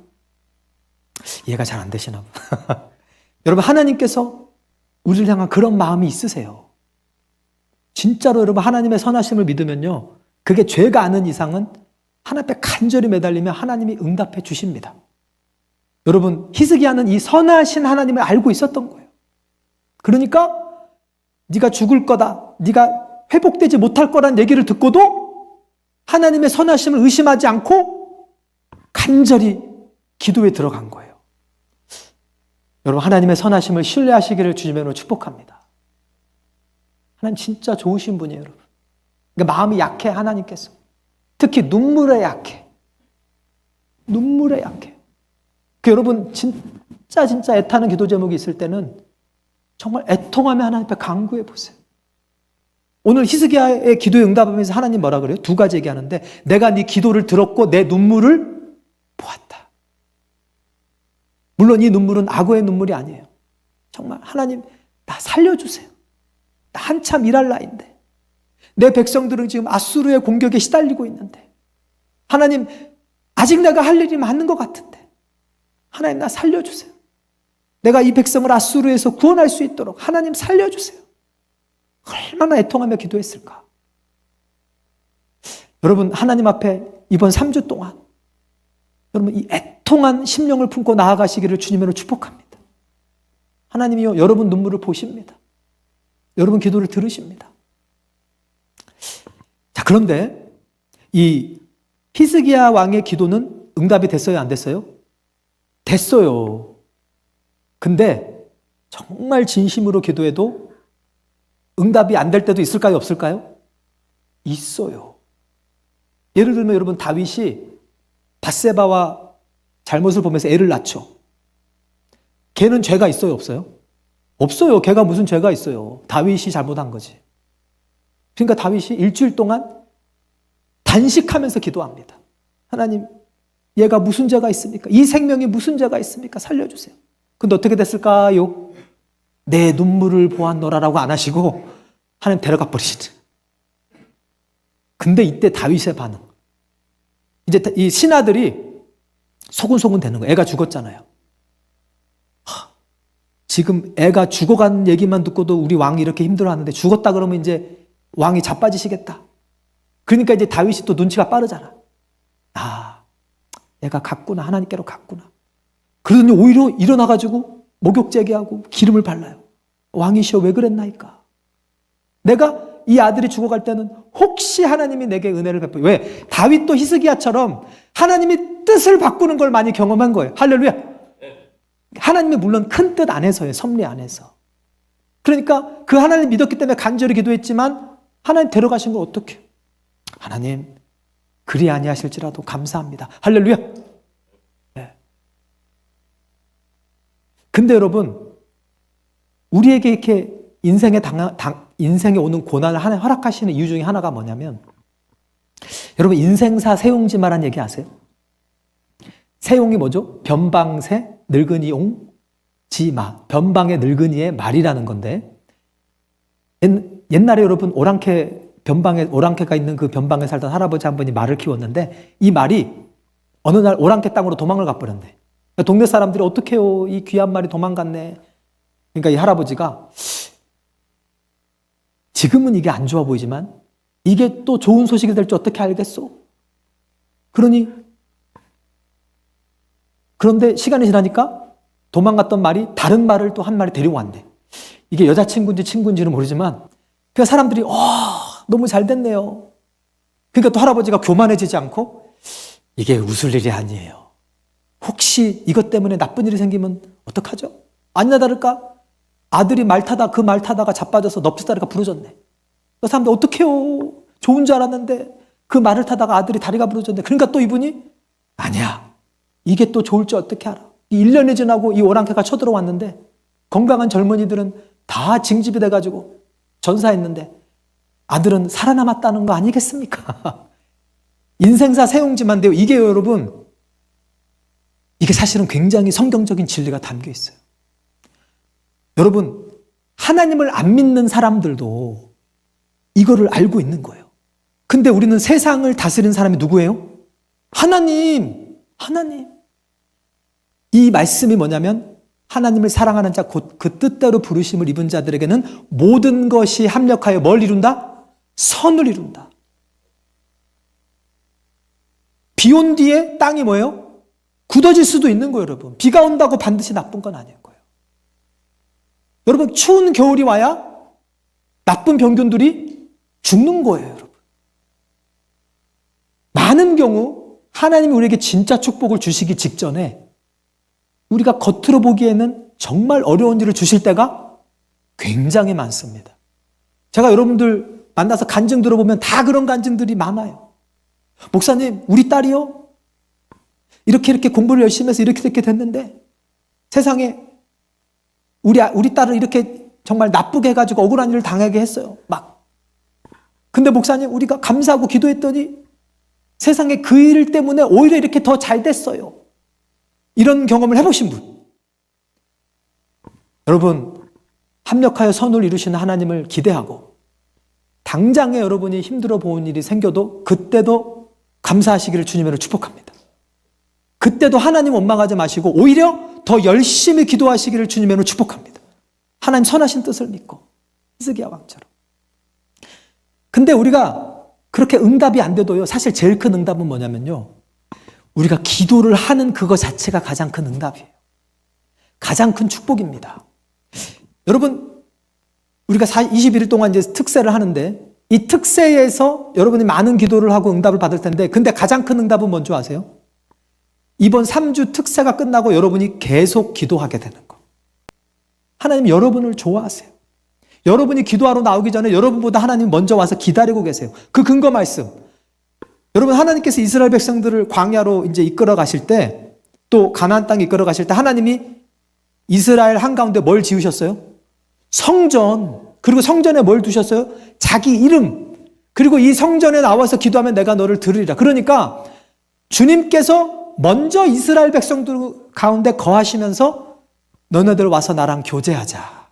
이해가 잘 안 되시나 봐. 여러분, 하나님께서 우리를 향한 그런 마음이 있으세요. 진짜로 여러분, 하나님의 선하심을 믿으면요, 그게 죄가 아닌 이상은 하나님 앞에 간절히 매달리면 하나님이 응답해 주십니다. 여러분, 히스기야는 이 선하신 하나님을 알고 있었던 거예요. 그러니까 네가 죽을 거다, 네가 회복되지 못할 거란 얘기를 듣고도 하나님의 선하심을 의심하지 않고 간절히 기도에 들어간 거예요. 여러분, 하나님의 선하심을 신뢰하시기를 주님으로 축복합니다. 하나님 진짜 좋으신 분이에요, 여러분. 그러니까 마음이 약해, 하나님께서. 특히 눈물에 약해. 눈물에 약해. 여러분, 진짜 애타는 기도 제목이 있을 때는 정말 애통하며 하나님 앞에 간구해 보세요. 오늘 히스기야의 기도에 응답하면서 하나님 뭐라 그래요? 두 가지 얘기하는데, 내가 네 기도를 들었고 내 눈물을 보았다. 물론 이 눈물은 악어의 눈물이 아니에요. 정말 하나님, 나 살려주세요. 나 한참 일할 나이인데, 내 백성들은 지금 아수르의 공격에 시달리고 있는데, 하나님, 아직 내가 할 일이 많은 것 같은데, 하나님 나 살려주세요. 내가 이 백성을 아수르에서 구원할 수 있도록 하나님 살려주세요. 얼마나 애통하며 기도했을까. 여러분, 하나님 앞에 이번 3주 동안 여러분 이 애통한 심령을 품고 나아가시기를 주님으로 축복합니다. 하나님이요, 여러분 눈물을 보십니다. 여러분 기도를 들으십니다. 자, 그런데 이 히스기야 왕의 기도는 응답이 됐어요, 안 됐어요? 됐어요. 근데 정말 진심으로 기도해도 응답이 안 될 때도 있을까요, 없을까요? 있어요. 예를 들면 여러분, 다윗이 밧세바와 잘못을 보면서 애를 낳죠. 걔는 죄가 있어요, 없어요? 없어요. 걔가 무슨 죄가 있어요. 다윗이 잘못한 거지. 그러니까 다윗이 일주일 동안 단식하면서 기도합니다. 하나님, 얘가 무슨 죄가 있습니까? 이 생명이 무슨 죄가 있습니까? 살려주세요. 근데 어떻게 됐을까요? 내 눈물을 보았노라라고 안 하시고 하나님 데려가 버리시죠. 근데 이때 다윗의 반응. 이제 이 신하들이 소근소근 되는 거예요. 애가 죽었잖아요. 지금 애가 죽어간 얘기만 듣고도 우리 왕이 이렇게 힘들어하는데 죽었다 그러면 이제 왕이 자빠지시겠다. 그러니까 이제 다윗이 또 눈치가 빠르잖아. 아, 애가 갔구나. 하나님께로 갔구나. 그러더니 오히려 일어나가지고 목욕제기하고 기름을 발라요. 왕이시여 왜 그랬나이까? 내가 이 아들이 죽어갈 때는 혹시 하나님이 내게 은혜를 베풀. 왜? 다윗도 히스기야처럼 하나님이 뜻을 바꾸는 걸 많이 경험한 거예요. 할렐루야. 하나님이 물론 큰 뜻 안에서예요. 섭리 안에서. 그러니까 그 하나님 믿었기 때문에 간절히 기도했지만 하나님 데려가신 걸 어떻게? 하나님 그리 아니하실지라도 감사합니다. 할렐루야. 네. 근데 여러분, 우리에게 이렇게 인생에 오는 고난을 하나님 허락하시는 이유 중에 하나가 뭐냐면, 여러분 인생사 세용지마란 얘기 아세요? 세용이 뭐죠? 변방새 늙은이 용 지마. 변방의 늙은이의 말이라는 건데, 옛날에 여러분 오랑캐가 있는 그 변방에 살던 할아버지 한 분이 말을 키웠는데, 이 말이 어느 날 오랑캐 땅으로 도망을 가버렸네. 동네 사람들이 어떡해요, 이 귀한 말이 도망갔네. 그러니까 이 할아버지가 지금은 이게 안 좋아 보이지만 이게 또 좋은 소식이 될 줄 어떻게 알겠소? 그런데 시간이 지나니까 도망갔던 말이 다른 말을 또 한 마리 데리고 왔네. 이게 여자친구인지 친구인지는 모르지만 그 사람들이 너무 잘 됐네요. 그러니까 또 할아버지가 교만해지지 않고 이게 웃을 일이 아니에요. 혹시 이것 때문에 나쁜 일이 생기면 어떡하죠? 아니나 다를까 아들이 그 말 타다가 자빠져서 넙치다리가 부러졌네. 그 사람들 어떡해요? 좋은 줄 알았는데 그 말을 타다가 아들이 다리가 부러졌네. 그러니까 또 이분이 아니야. 이게 또 좋을 줄 어떻게 알아? 1년이 지나고 이 오랑캐가 쳐들어왔는데 건강한 젊은이들은 다 징집이 돼가지고 전사했는데 아들은 살아남았다는 거 아니겠습니까? 인생사 세용지만데요. 이게 여러분, 이게 사실은 굉장히 성경적인 진리가 담겨 있어요. 여러분, 하나님을 안 믿는 사람들도 이거를 알고 있는 거예요. 근데 우리는 세상을 다스리는 사람이 누구예요? 하나님. 이 말씀이 뭐냐면, 하나님을 사랑하는 자, 곧 그 뜻대로 부르심을 입은 자들에게는 모든 것이 합력하여 뭘 이룬다? 선을 이룬다. 비 온 뒤에 땅이 뭐예요? 굳어질 수도 있는 거예요, 여러분. 비가 온다고 반드시 나쁜 건 아닐 거예요. 여러분, 추운 겨울이 와야 나쁜 병균들이 죽는 거예요, 여러분. 많은 경우 하나님이 우리에게 진짜 축복을 주시기 직전에 우리가 겉으로 보기에는 정말 어려운 일을 주실 때가 굉장히 많습니다. 제가 여러분들 만나서 간증 들어보면 다 그런 간증들이 많아요. 목사님, 우리 딸이요? 이렇게 공부를 열심히 해서 이렇게 됐는데 세상에 우리 딸을 이렇게 정말 나쁘게 해가지고 억울한 일을 당하게 했어요. 막. 근데 목사님, 우리가 감사하고 기도했더니 세상에 그 일 때문에 오히려 이렇게 더 잘 됐어요. 이런 경험을 해보신 분. 여러분, 합력하여 선을 이루시는 하나님을 기대하고 당장에 여러분이 힘들어 보는 일이 생겨도 그때도 감사하시기를 주님으로 축복합니다. 그때도 하나님 원망하지 마시고 오히려 더 열심히 기도하시기를 주님으로 축복합니다. 하나님 선하신 뜻을 믿고 히스기야 왕처럼. 근데 우리가 그렇게 응답이 안 돼도요, 사실 제일 큰 응답은 뭐냐면요, 우리가 기도를 하는 그거 자체가 가장 큰 응답이에요. 가장 큰 축복입니다. 여러분, 우리가 21일 동안 이제 특세를 하는데 이 특세에서 여러분이 많은 기도를 하고 응답을 받을 텐데, 근데 가장 큰 응답은 뭔지 아세요? 이번 3주 특세가 끝나고 여러분이 계속 기도하게 되는 거. 하나님 여러분을 좋아하세요. 여러분이 기도하러 나오기 전에 여러분보다 하나님 먼저 와서 기다리고 계세요. 그 근거 말씀. 여러분, 하나님께서 이스라엘 백성들을 광야로 이제 이끌어 가실 때, 또 가나안 땅에 이끌어 가실 때 하나님이 이스라엘 한가운데 뭘 지으셨어요? 성전. 그리고 성전에 뭘 두셨어요? 자기 이름. 그리고 이 성전에 나와서 기도하면 내가 너를 들으리라. 그러니까 주님께서 먼저 이스라엘 백성들 가운데 거하시면서 너네들 와서 나랑 교제하자.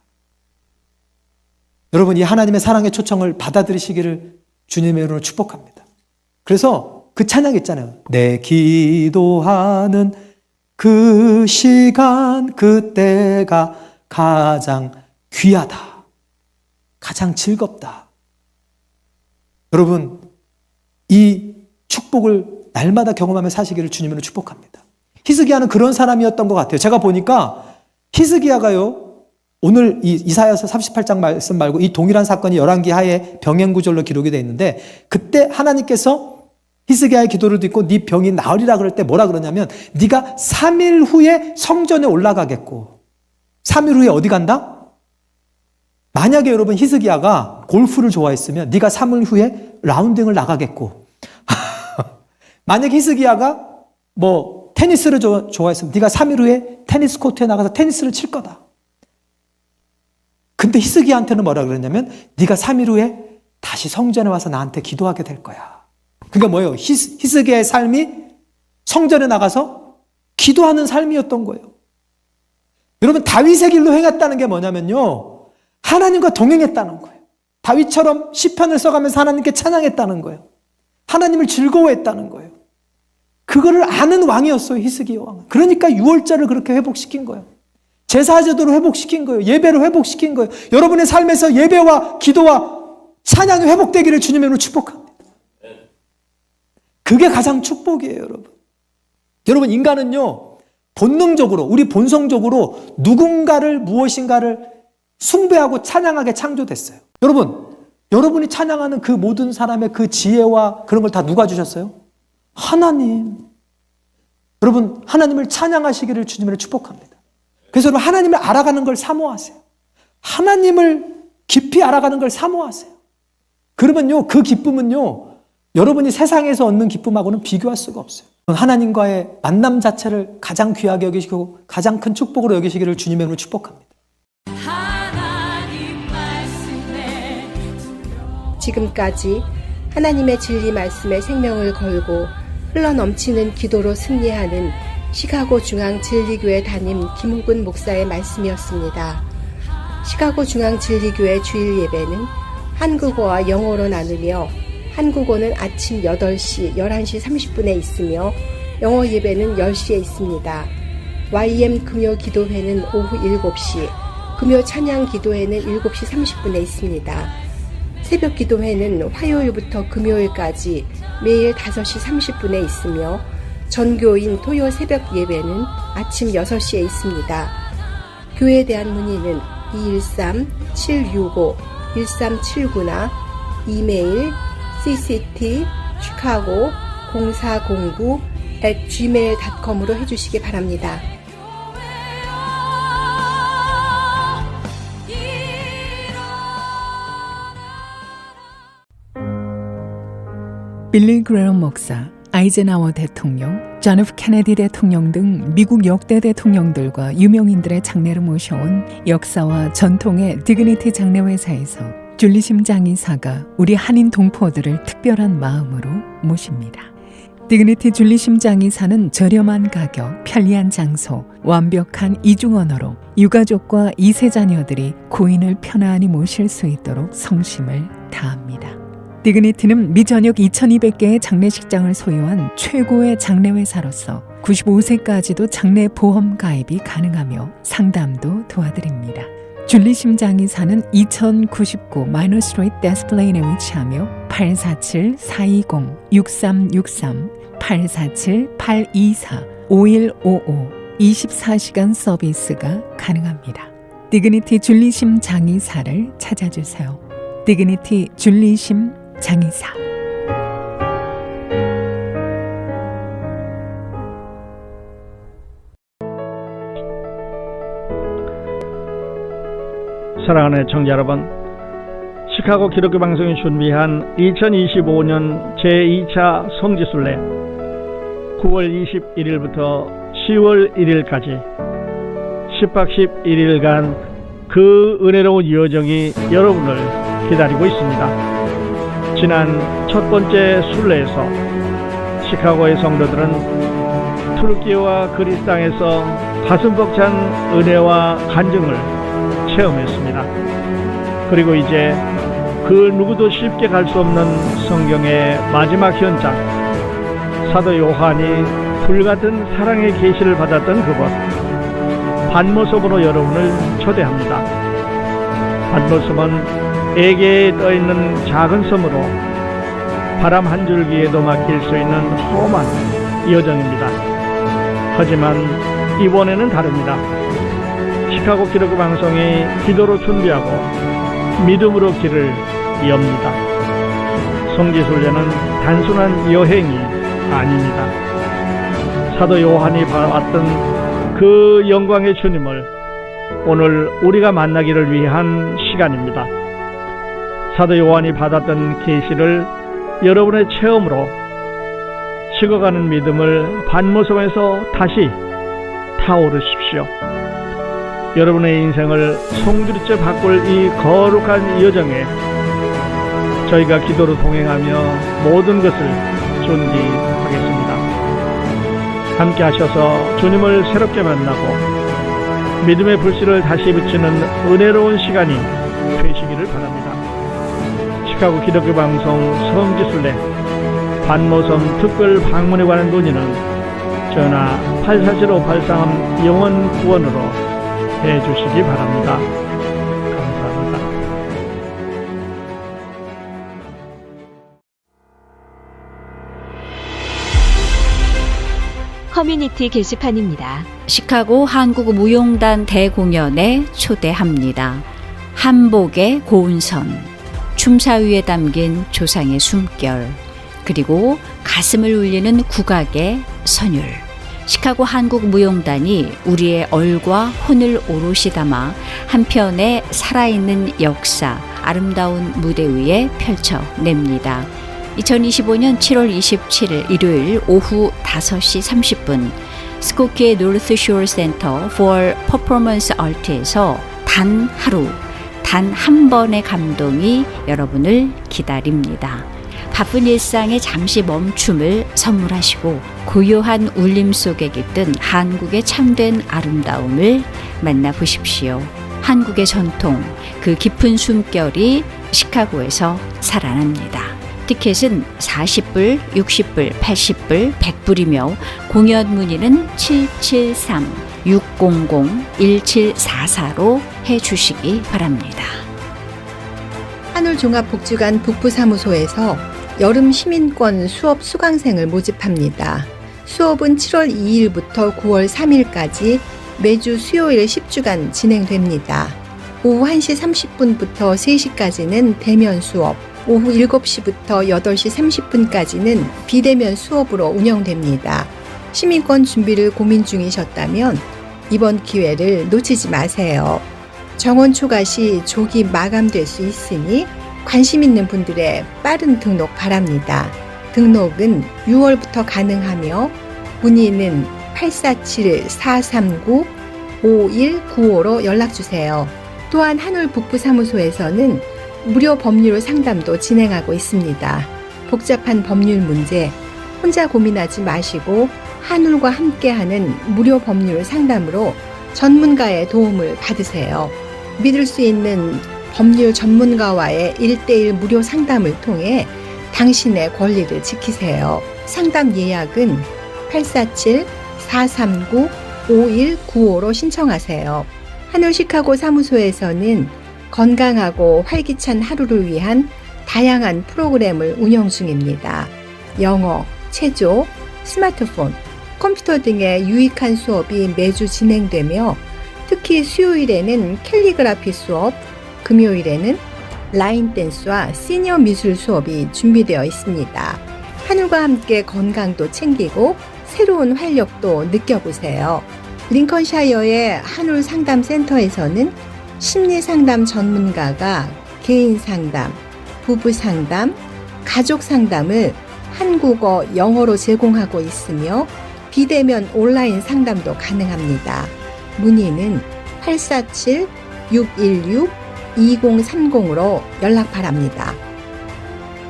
여러분, 이 하나님의 사랑의 초청을 받아들이시기를 주님의 이름으로 축복합니다. 그래서 그 찬양 있잖아요. 내 기도하는 그 시간, 그때가 가장 귀하다. 가장 즐겁다. 여러분, 이 축복을 날마다 경험하며 사시기를 주님으로 축복합니다. 히스기야는 그런 사람이었던 것 같아요. 제가 보니까 히스기야가요, 오늘 이 이사야서 38장 말씀 말고 이 동일한 사건이 열왕기 하에 병행구절로 기록이 되어 있는데, 그때 하나님께서 히스기야의 기도를 듣고 네 병이 나으리라 그럴 때 뭐라 그러냐면, 네가 3일 후에 성전에 올라가겠고. 3일 후에 어디 간다? 만약에 여러분 히스기야가 골프를 좋아했으면 네가 3일 후에 라운딩을 나가겠고. 만약에 히스기야가 뭐 테니스를 좋아했으면 네가 3일 후에 테니스 코트에 나가서 테니스를 칠 거다. 근데 히스기야한테는 뭐라 그랬냐면, 네가 3일 후에 다시 성전에 와서 나한테 기도하게 될 거야. 그러니까 뭐예요? 히스기야의 삶이 성전에 나가서 기도하는 삶이었던 거예요. 여러분, 다윗의 길로 행했다는 게 뭐냐면요, 하나님과 동행했다는 거예요. 다윗처럼 시편을 써가면서 하나님께 찬양했다는 거예요. 하나님을 즐거워했다는 거예요. 그거를 아는 왕이었어요, 히스기야 왕은. 그러니까 유월절을 그렇게 회복시킨 거예요. 제사제도를 회복시킨 거예요. 예배를 회복시킨 거예요. 여러분의 삶에서 예배와 기도와 찬양이 회복되기를 주님의 이름으로 축복합니다. 그게 가장 축복이에요, 여러분. 여러분, 인간은요, 본능적으로, 우리 본성적으로 누군가를, 무엇인가를 숭배하고 찬양하게 창조됐어요. 여러분, 여러분이 찬양하는 그 모든 사람의 그 지혜와 그런 걸 다 누가 주셨어요? 하나님. 여러분, 하나님을 찬양하시기를 주님을 축복합니다. 그래서 여러분, 하나님을 알아가는 걸 사모하세요. 하나님을 깊이 알아가는 걸 사모하세요. 그러면요, 그 기쁨은요, 여러분이 세상에서 얻는 기쁨하고는 비교할 수가 없어요. 하나님과의 만남 자체를 가장 귀하게 여기시고 가장 큰 축복으로 여기시기를 주님의 이름으로 축복합니다. 지금까지 하나님의 진리 말씀에 생명을 걸고 흘러넘치는 기도로 승리하는 시카고 중앙 진리교회 담임 김호근 목사의 말씀이었습니다. 시카고 중앙 진리교회 주일 예배는 한국어와 영어로 나누며, 한국어는 아침 8시, 11시 30분에 있으며 영어 예배는 10시에 있습니다. YM 금요 기도회는 오후 7시, 금요 찬양 기도회는 7시 30분에 있습니다. 새벽 기도회는 화요일부터 금요일까지 매일 5시 30분에 있으며, 전교인 토요 새벽 예배는 아침 6시에 있습니다. 교회에 대한 문의는 213-765-1379나 이메일 cct chicago 0409@gmail.com으로 해주시기 바랍니다. 빌리 그레엄 목사, 아이젠하워 대통령, 존 F 케네디 대통령 등 미국 역대 대통령들과 유명인들의 장례를 모셔온 역사와 전통의 디그니티 장례회사에서 줄리심 장의사가 우리 한인 동포들을 특별한 마음으로 모십니다. 디그니티 줄리심 장의사는 저렴한 가격, 편리한 장소, 완벽한 이중 언어로 유가족과 2세 자녀들이 고인을 편안히 모실 수 있도록 성심을 다합니다. 디그니티는 미전역 2200개의 장례식장을 소유한 최고의 장례회사로서 95세까지도 장례보험 가입이 가능하며 상담도 도와드립니다. 줄리심 장의사는 2099 마이너 스트리트 데스플레인에 위치하며 847-420-6363, 847-824-5155 24시간 서비스가 가능합니다. 디그니티 줄리심 장의사를 찾아주세요. 디그니티 줄리심 장의사. 사랑하는 청자 여러분, 시카고 기독교 방송이 준비한 2025년 제2차 성지순례 9월 21일부터 10월 1일까지 10박 11일간 그 은혜로운 여정이 여러분을 기다리고 있습니다. 지난 첫 번째 순례에서 시카고의 성도들은 투르키와 그리스 땅에서 가슴 벅찬 은혜와 간증을 체험했습니다. 그리고 이제 그 누구도 쉽게 갈 수 없는 성경의 마지막 현장, 사도 요한이 불같은 사랑의 계시를 받았던 그곳 반모섬으로 여러분을 초대합니다. 반모섬은 애계에 떠있는 작은 섬으로 바람 한 줄기에도 맡길 수 있는 험한 여정입니다. 하지만 이번에는 다릅니다. 시카고 기독교 방송이 기도로 준비하고 믿음으로 길을 엽니다. 성지순례는 단순한 여행이 아닙니다. 사도 요한이 봤던 그 영광의 주님을 오늘 우리가 만나기를 위한 시간입니다. 사도 요한이 받았던 계시를 여러분의 체험으로 식어가는 믿음을 반모섬에서 다시 타오르십시오. 여러분의 인생을 송두리째 바꿀 이 거룩한 여정에 저희가 기도로 동행하며 모든 것을 존귀하겠습니다. 함께 하셔서 주님을 새롭게 만나고 믿음의 불씨를 다시 비추는 은혜로운 시간이 되시기를 바랍니다. 시카고 기독교 방송 성지순례 반모섬 특별 방문에 관한 문의는 전화 847-583 영원구원으로 해주시기 바랍니다. 감사합니다. 커뮤니티 게시판입니다. 시카고 한국무용단 대공연에 초대합니다. 한복의 고운선, 춤사 위에 담긴 조상의 숨결, 그리고 가슴을 울리는 국악의 선율. 시카고 한국무용단이 우리의 얼과 혼을 오롯이 담아 한편의 살아있는 역사, 아름다운 무대 위에 펼쳐냅니다. 2025년 7월 27일 일요일 오후 5시 30분 스코키의 노스쇼어 센터 for 퍼포먼스 아트에서 단 하루, 단 한 번의 감동이 여러분을 기다립니다. 바쁜 일상에 잠시 멈춤을 선물하시고 고요한 울림 속에 깃든 한국의 참된 아름다움을 만나보십시오. 한국의 전통, 그 깊은 숨결이 시카고에서 살아납니다. 티켓은 40불, 60불, 80불, 100불이며 공연 문의는 773-600-1744로 해주시기 바랍니다. 한울종합복지관 북부사무소에서 여름 시민권 수업 수강생을 모집합니다. 수업은 7월 2일부터 9월 3일까지 매주 수요일 10주간 진행됩니다. 오후 1시 30분부터 3시까지는 대면 수업, 오후 7시부터 8시 30분까지는 비대면 수업으로 운영됩니다. 시민권 준비를 고민 중이셨다면 이번 기회를 놓치지 마세요. 정원 초과 시 조기 마감될 수 있으니 관심 있는 분들의 빠른 등록 바랍니다. 등록은 6월부터 가능하며 문의는 847-439-5195로 연락주세요. 또한 한울 북부사무소에서는 무료 법률 상담도 진행하고 있습니다. 복잡한 법률 문제 혼자 고민하지 마시고 한울과 함께하는 무료 법률 상담으로 전문가의 도움을 받으세요. 믿을 수 있는 법률 전문가와의 1:1 무료 상담을 통해 당신의 권리를 지키세요. 상담 예약은 847-439-5195로 신청하세요. 한울 시카고 사무소에서는 건강하고 활기찬 하루를 위한 다양한 프로그램을 운영 중입니다. 영어, 체조, 스마트폰, 컴퓨터 등의 유익한 수업이 매주 진행되며 특히 수요일에는 캘리그라피 수업, 금요일에는 라인 댄스와 시니어 미술 수업이 준비되어 있습니다. 한울과 함께 건강도 챙기고 새로운 활력도 느껴보세요. 링컨샤이어의 한울 상담센터에서는 심리 상담 전문가가 개인 상담, 부부 상담, 가족 상담을 한국어, 영어로 제공하고 있으며 비대면 온라인 상담도 가능합니다. 문의는 847-616-2030으로 연락 바랍니다.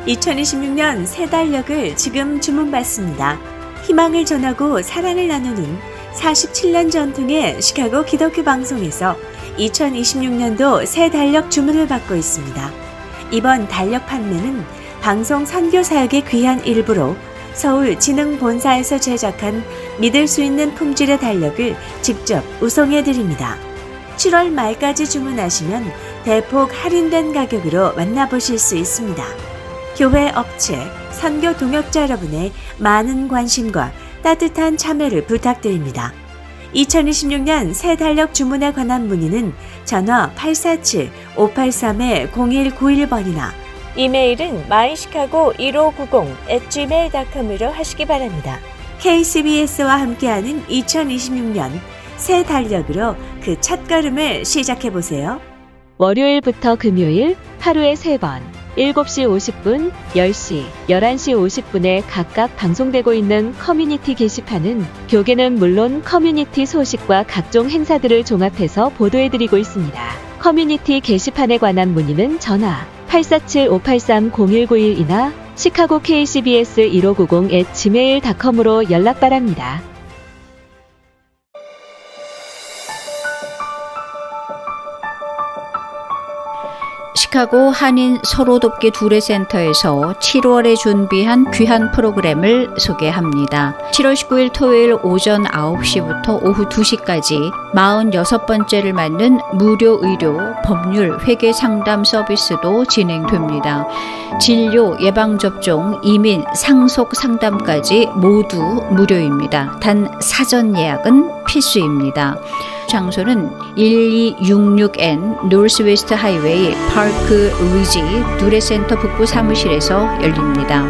2026년 새 달력을 지금 주문받습니다. 희망을 전하고 사랑을 나누는 47년 전통의 시카고 기독교 방송에서 2026년도 새 달력 주문을 받고 있습니다. 이번 달력 판매는 방송 선교 사역의 귀한 일부로 서울 진흥본사에서 제작한 믿을 수 있는 품질의 달력을 직접 우송해 드립니다. 7월 말까지 주문하시면 대폭 할인된 가격으로 만나보실 수 있습니다. 교회 업체, 선교 동역자 여러분의 많은 관심과 따뜻한 참여를 부탁드립니다. 2026년 새 달력 주문에 관한 문의는 전화 847-583-0191번이나 이메일은 mychicago1590@gmail.com으로 하시기 바랍니다. KCBS와 함께하는 2026년 새 달력으로 그 첫걸음을 시작해보세요. 월요일부터 금요일 하루에 3번 7시 50분, 10시, 11시 50분에 각각 방송되고 있는 커뮤니티 게시판은 교계는 물론 커뮤니티 소식과 각종 행사들을 종합해서 보도해드리고 있습니다. 커뮤니티 게시판에 관한 문의는 전화 847-583-0191이나 시카고 KCBS 1590@gmail.com으로 연락 바랍니다. 시카고 한인 서로돕기 두레센터에서 7월에 준비한 귀한 프로그램을 소개합니다. 7월 19일 토요일 오전 9시부터 오후 2시까지 46번째를 맞는 무료 의료, 법률, 회계 상담 서비스도 진행됩니다. 진료, 예방접종, 이민, 상속 상담까지 모두 무료입니다. 단 사전 예약은 필수입니다. 장소는 1266N 노스웨스트 하이웨이 파크 리지 두레센터 북부 사무실에서 열립니다.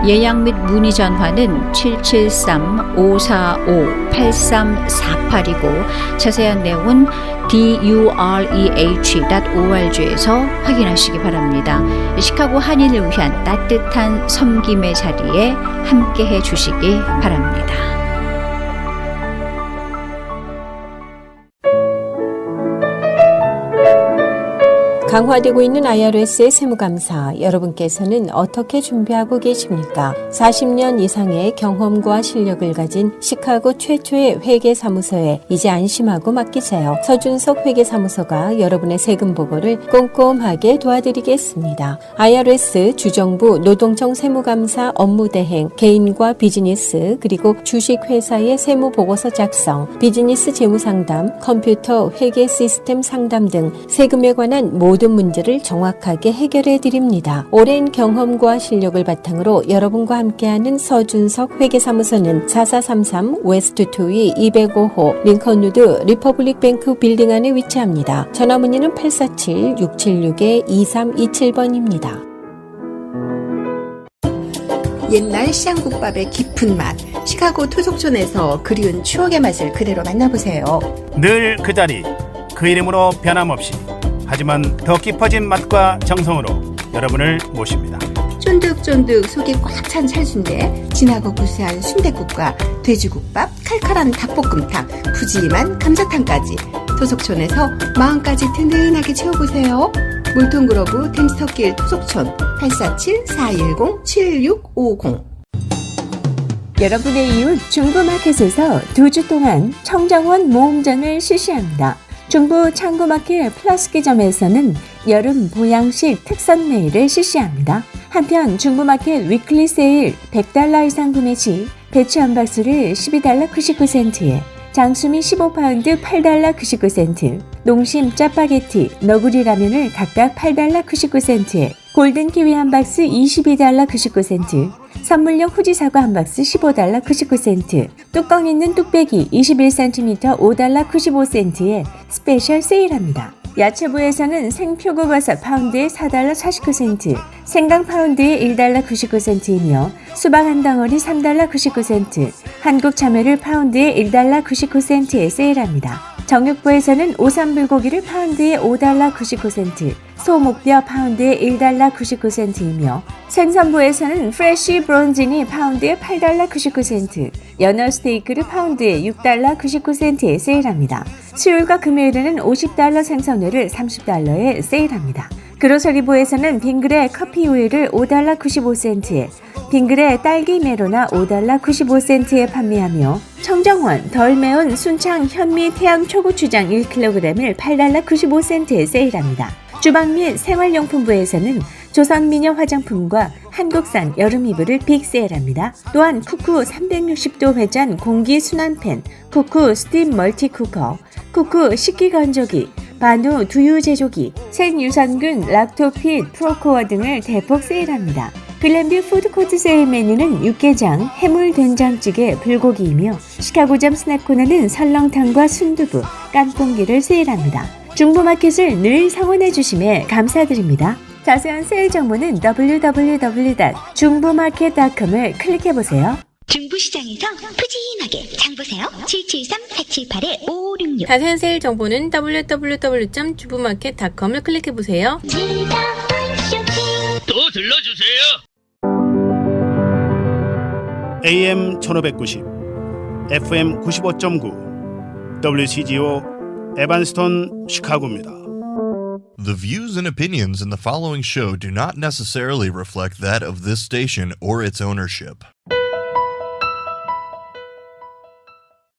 예약 및 문의 전화는 773-545-8348이고 자세한 내용은 dureh.org에서 확인하시기 바랍니다. 시카고 한인을 위한 따뜻한 섬김의 자리에 함께해 주시기 바랍니다. 강화되고 있는 IRS의 세무감사, 여러분께서는 어떻게 준비하고 계십니까? 40년 이상의 경험과 실력을 가진 시카고 최초의 회계사무소에 이제 안심하고 맡기세요. 서준석 회계사무소가 여러분의 세금 보고를 꼼꼼하게 도와드리겠습니다. IRS, 주정부, 노동청 세무감사 업무 대행, 개인과 비즈니스, 그리고 주식회사의 세무보고서 작성, 비즈니스 재무상담, 컴퓨터 회계 시스템 상담 등 세금에 관한 모든 문제를 정확하게 해결해 드립니다. 오랜 경험과 실력을 바탕으로 여러분과 함께하는 서준석 회계사무소는 4433 웨스트 2위 205호 링컨우드 리퍼블릭 뱅크 빌딩 안에 위치합니다. 전화 문의는 847-676-2327번입니다. 옛날 시장국밥의 깊은 맛, 시카고 토속촌에서 그리운 추억의 맛을 그대로 만나보세요. 늘 그 자리, 그 이름으로 변함없이, 하지만 더 깊어진 맛과 정성으로 여러분을 모십니다. 쫀득쫀득 속이 꽉 찬 찰순대, 진하고 구수한 순댓국과 돼지국밥, 칼칼한 닭볶음탕, 푸짐한 감자탕까지 토속촌에서 마음까지 든든하게 채워보세요. 몰통그로브 댐스터길 토속촌 847-410-7650. 여러분의 이웃 중부마켓에서 2주 동안 청정원 모음전을 실시합니다. 중부 창구마켓 플라스키점에서는 여름 보양식 특선 메일을 실시합니다. 한편 중부마켓 위클리 세일 100달러 이상 구매 시 배추 한 박스를 12달러 99센트에, 장수미 15파운드 8달러 99센트, 농심 짜파게티, 너구리 라면을 각각 8달러 99센트에, 골든 키위 한 박스 22달러 99센트, 선물용 후지 사과 한 박스 15달러 99센트, 뚜껑 있는 뚝배기 21cm 5달러 95센트에 스페셜 세일합니다. 야채부에서는 생표고버섯 파운드에 4달러 49센트, 생강 파운드에 1달러 99센트이며 수박 한 덩어리 3달러 99센트, 한국 참외를 파운드에 1달러 99센트에 세일합니다. 정육부에서는 오삼불고기를 파운드에 5달러 99센트, 소목뼈 파운드에 1달러 99센트이며 생선부에서는 프레쉬 브론진이 파운드에 8달러 99센트, 연어 스테이크를 파운드에 6달러 99센트에 세일합니다. 수요일과 금요일에는 50달러 생선회를 30달러에 세일합니다. 그로서리부에서는 빙그레 커피 우유를 5달러 95센트에, 빙그레 딸기 메로나 5달러 95센트에 판매하며 청정원 덜 매운 순창 현미 태양 초고추장 1kg을 8달러 95센트에 세일합니다. 주방 및 생활용품부에서는 조선미녀 화장품과 한국산 여름 이불을 빅세일합니다. 또한 쿠쿠 360도 회전 공기 순환팬, 쿠쿠 스팀 멀티쿠커, 쿠쿠 식기건조기, 바누 두유 제조기, 생유산균 락토핏 프로코어 등을 대폭 세일합니다. 글램뷰 푸드코트 세일 메뉴는 육개장, 해물 된장찌개, 불고기이며 시카고점 스낵코너는 설렁탕과 순두부, 깐풍기를 세일합니다. 중부마켓을 늘 성원해 주심에 감사드립니다. 자세한 세일 정보는 www.중부마켓.com을 클릭해보세요. 중부시장에서 푸짐하게 장보세요. 773-478-5566. 자세한 세일 정보는 www.중부마켓.com을 클릭해보세요. 또 들러주세요. AM 1590, FM 95.9, WCGO 에반스톤 시카고입니다. The views and opinions in the following show do not necessarily reflect that of this station or its ownership.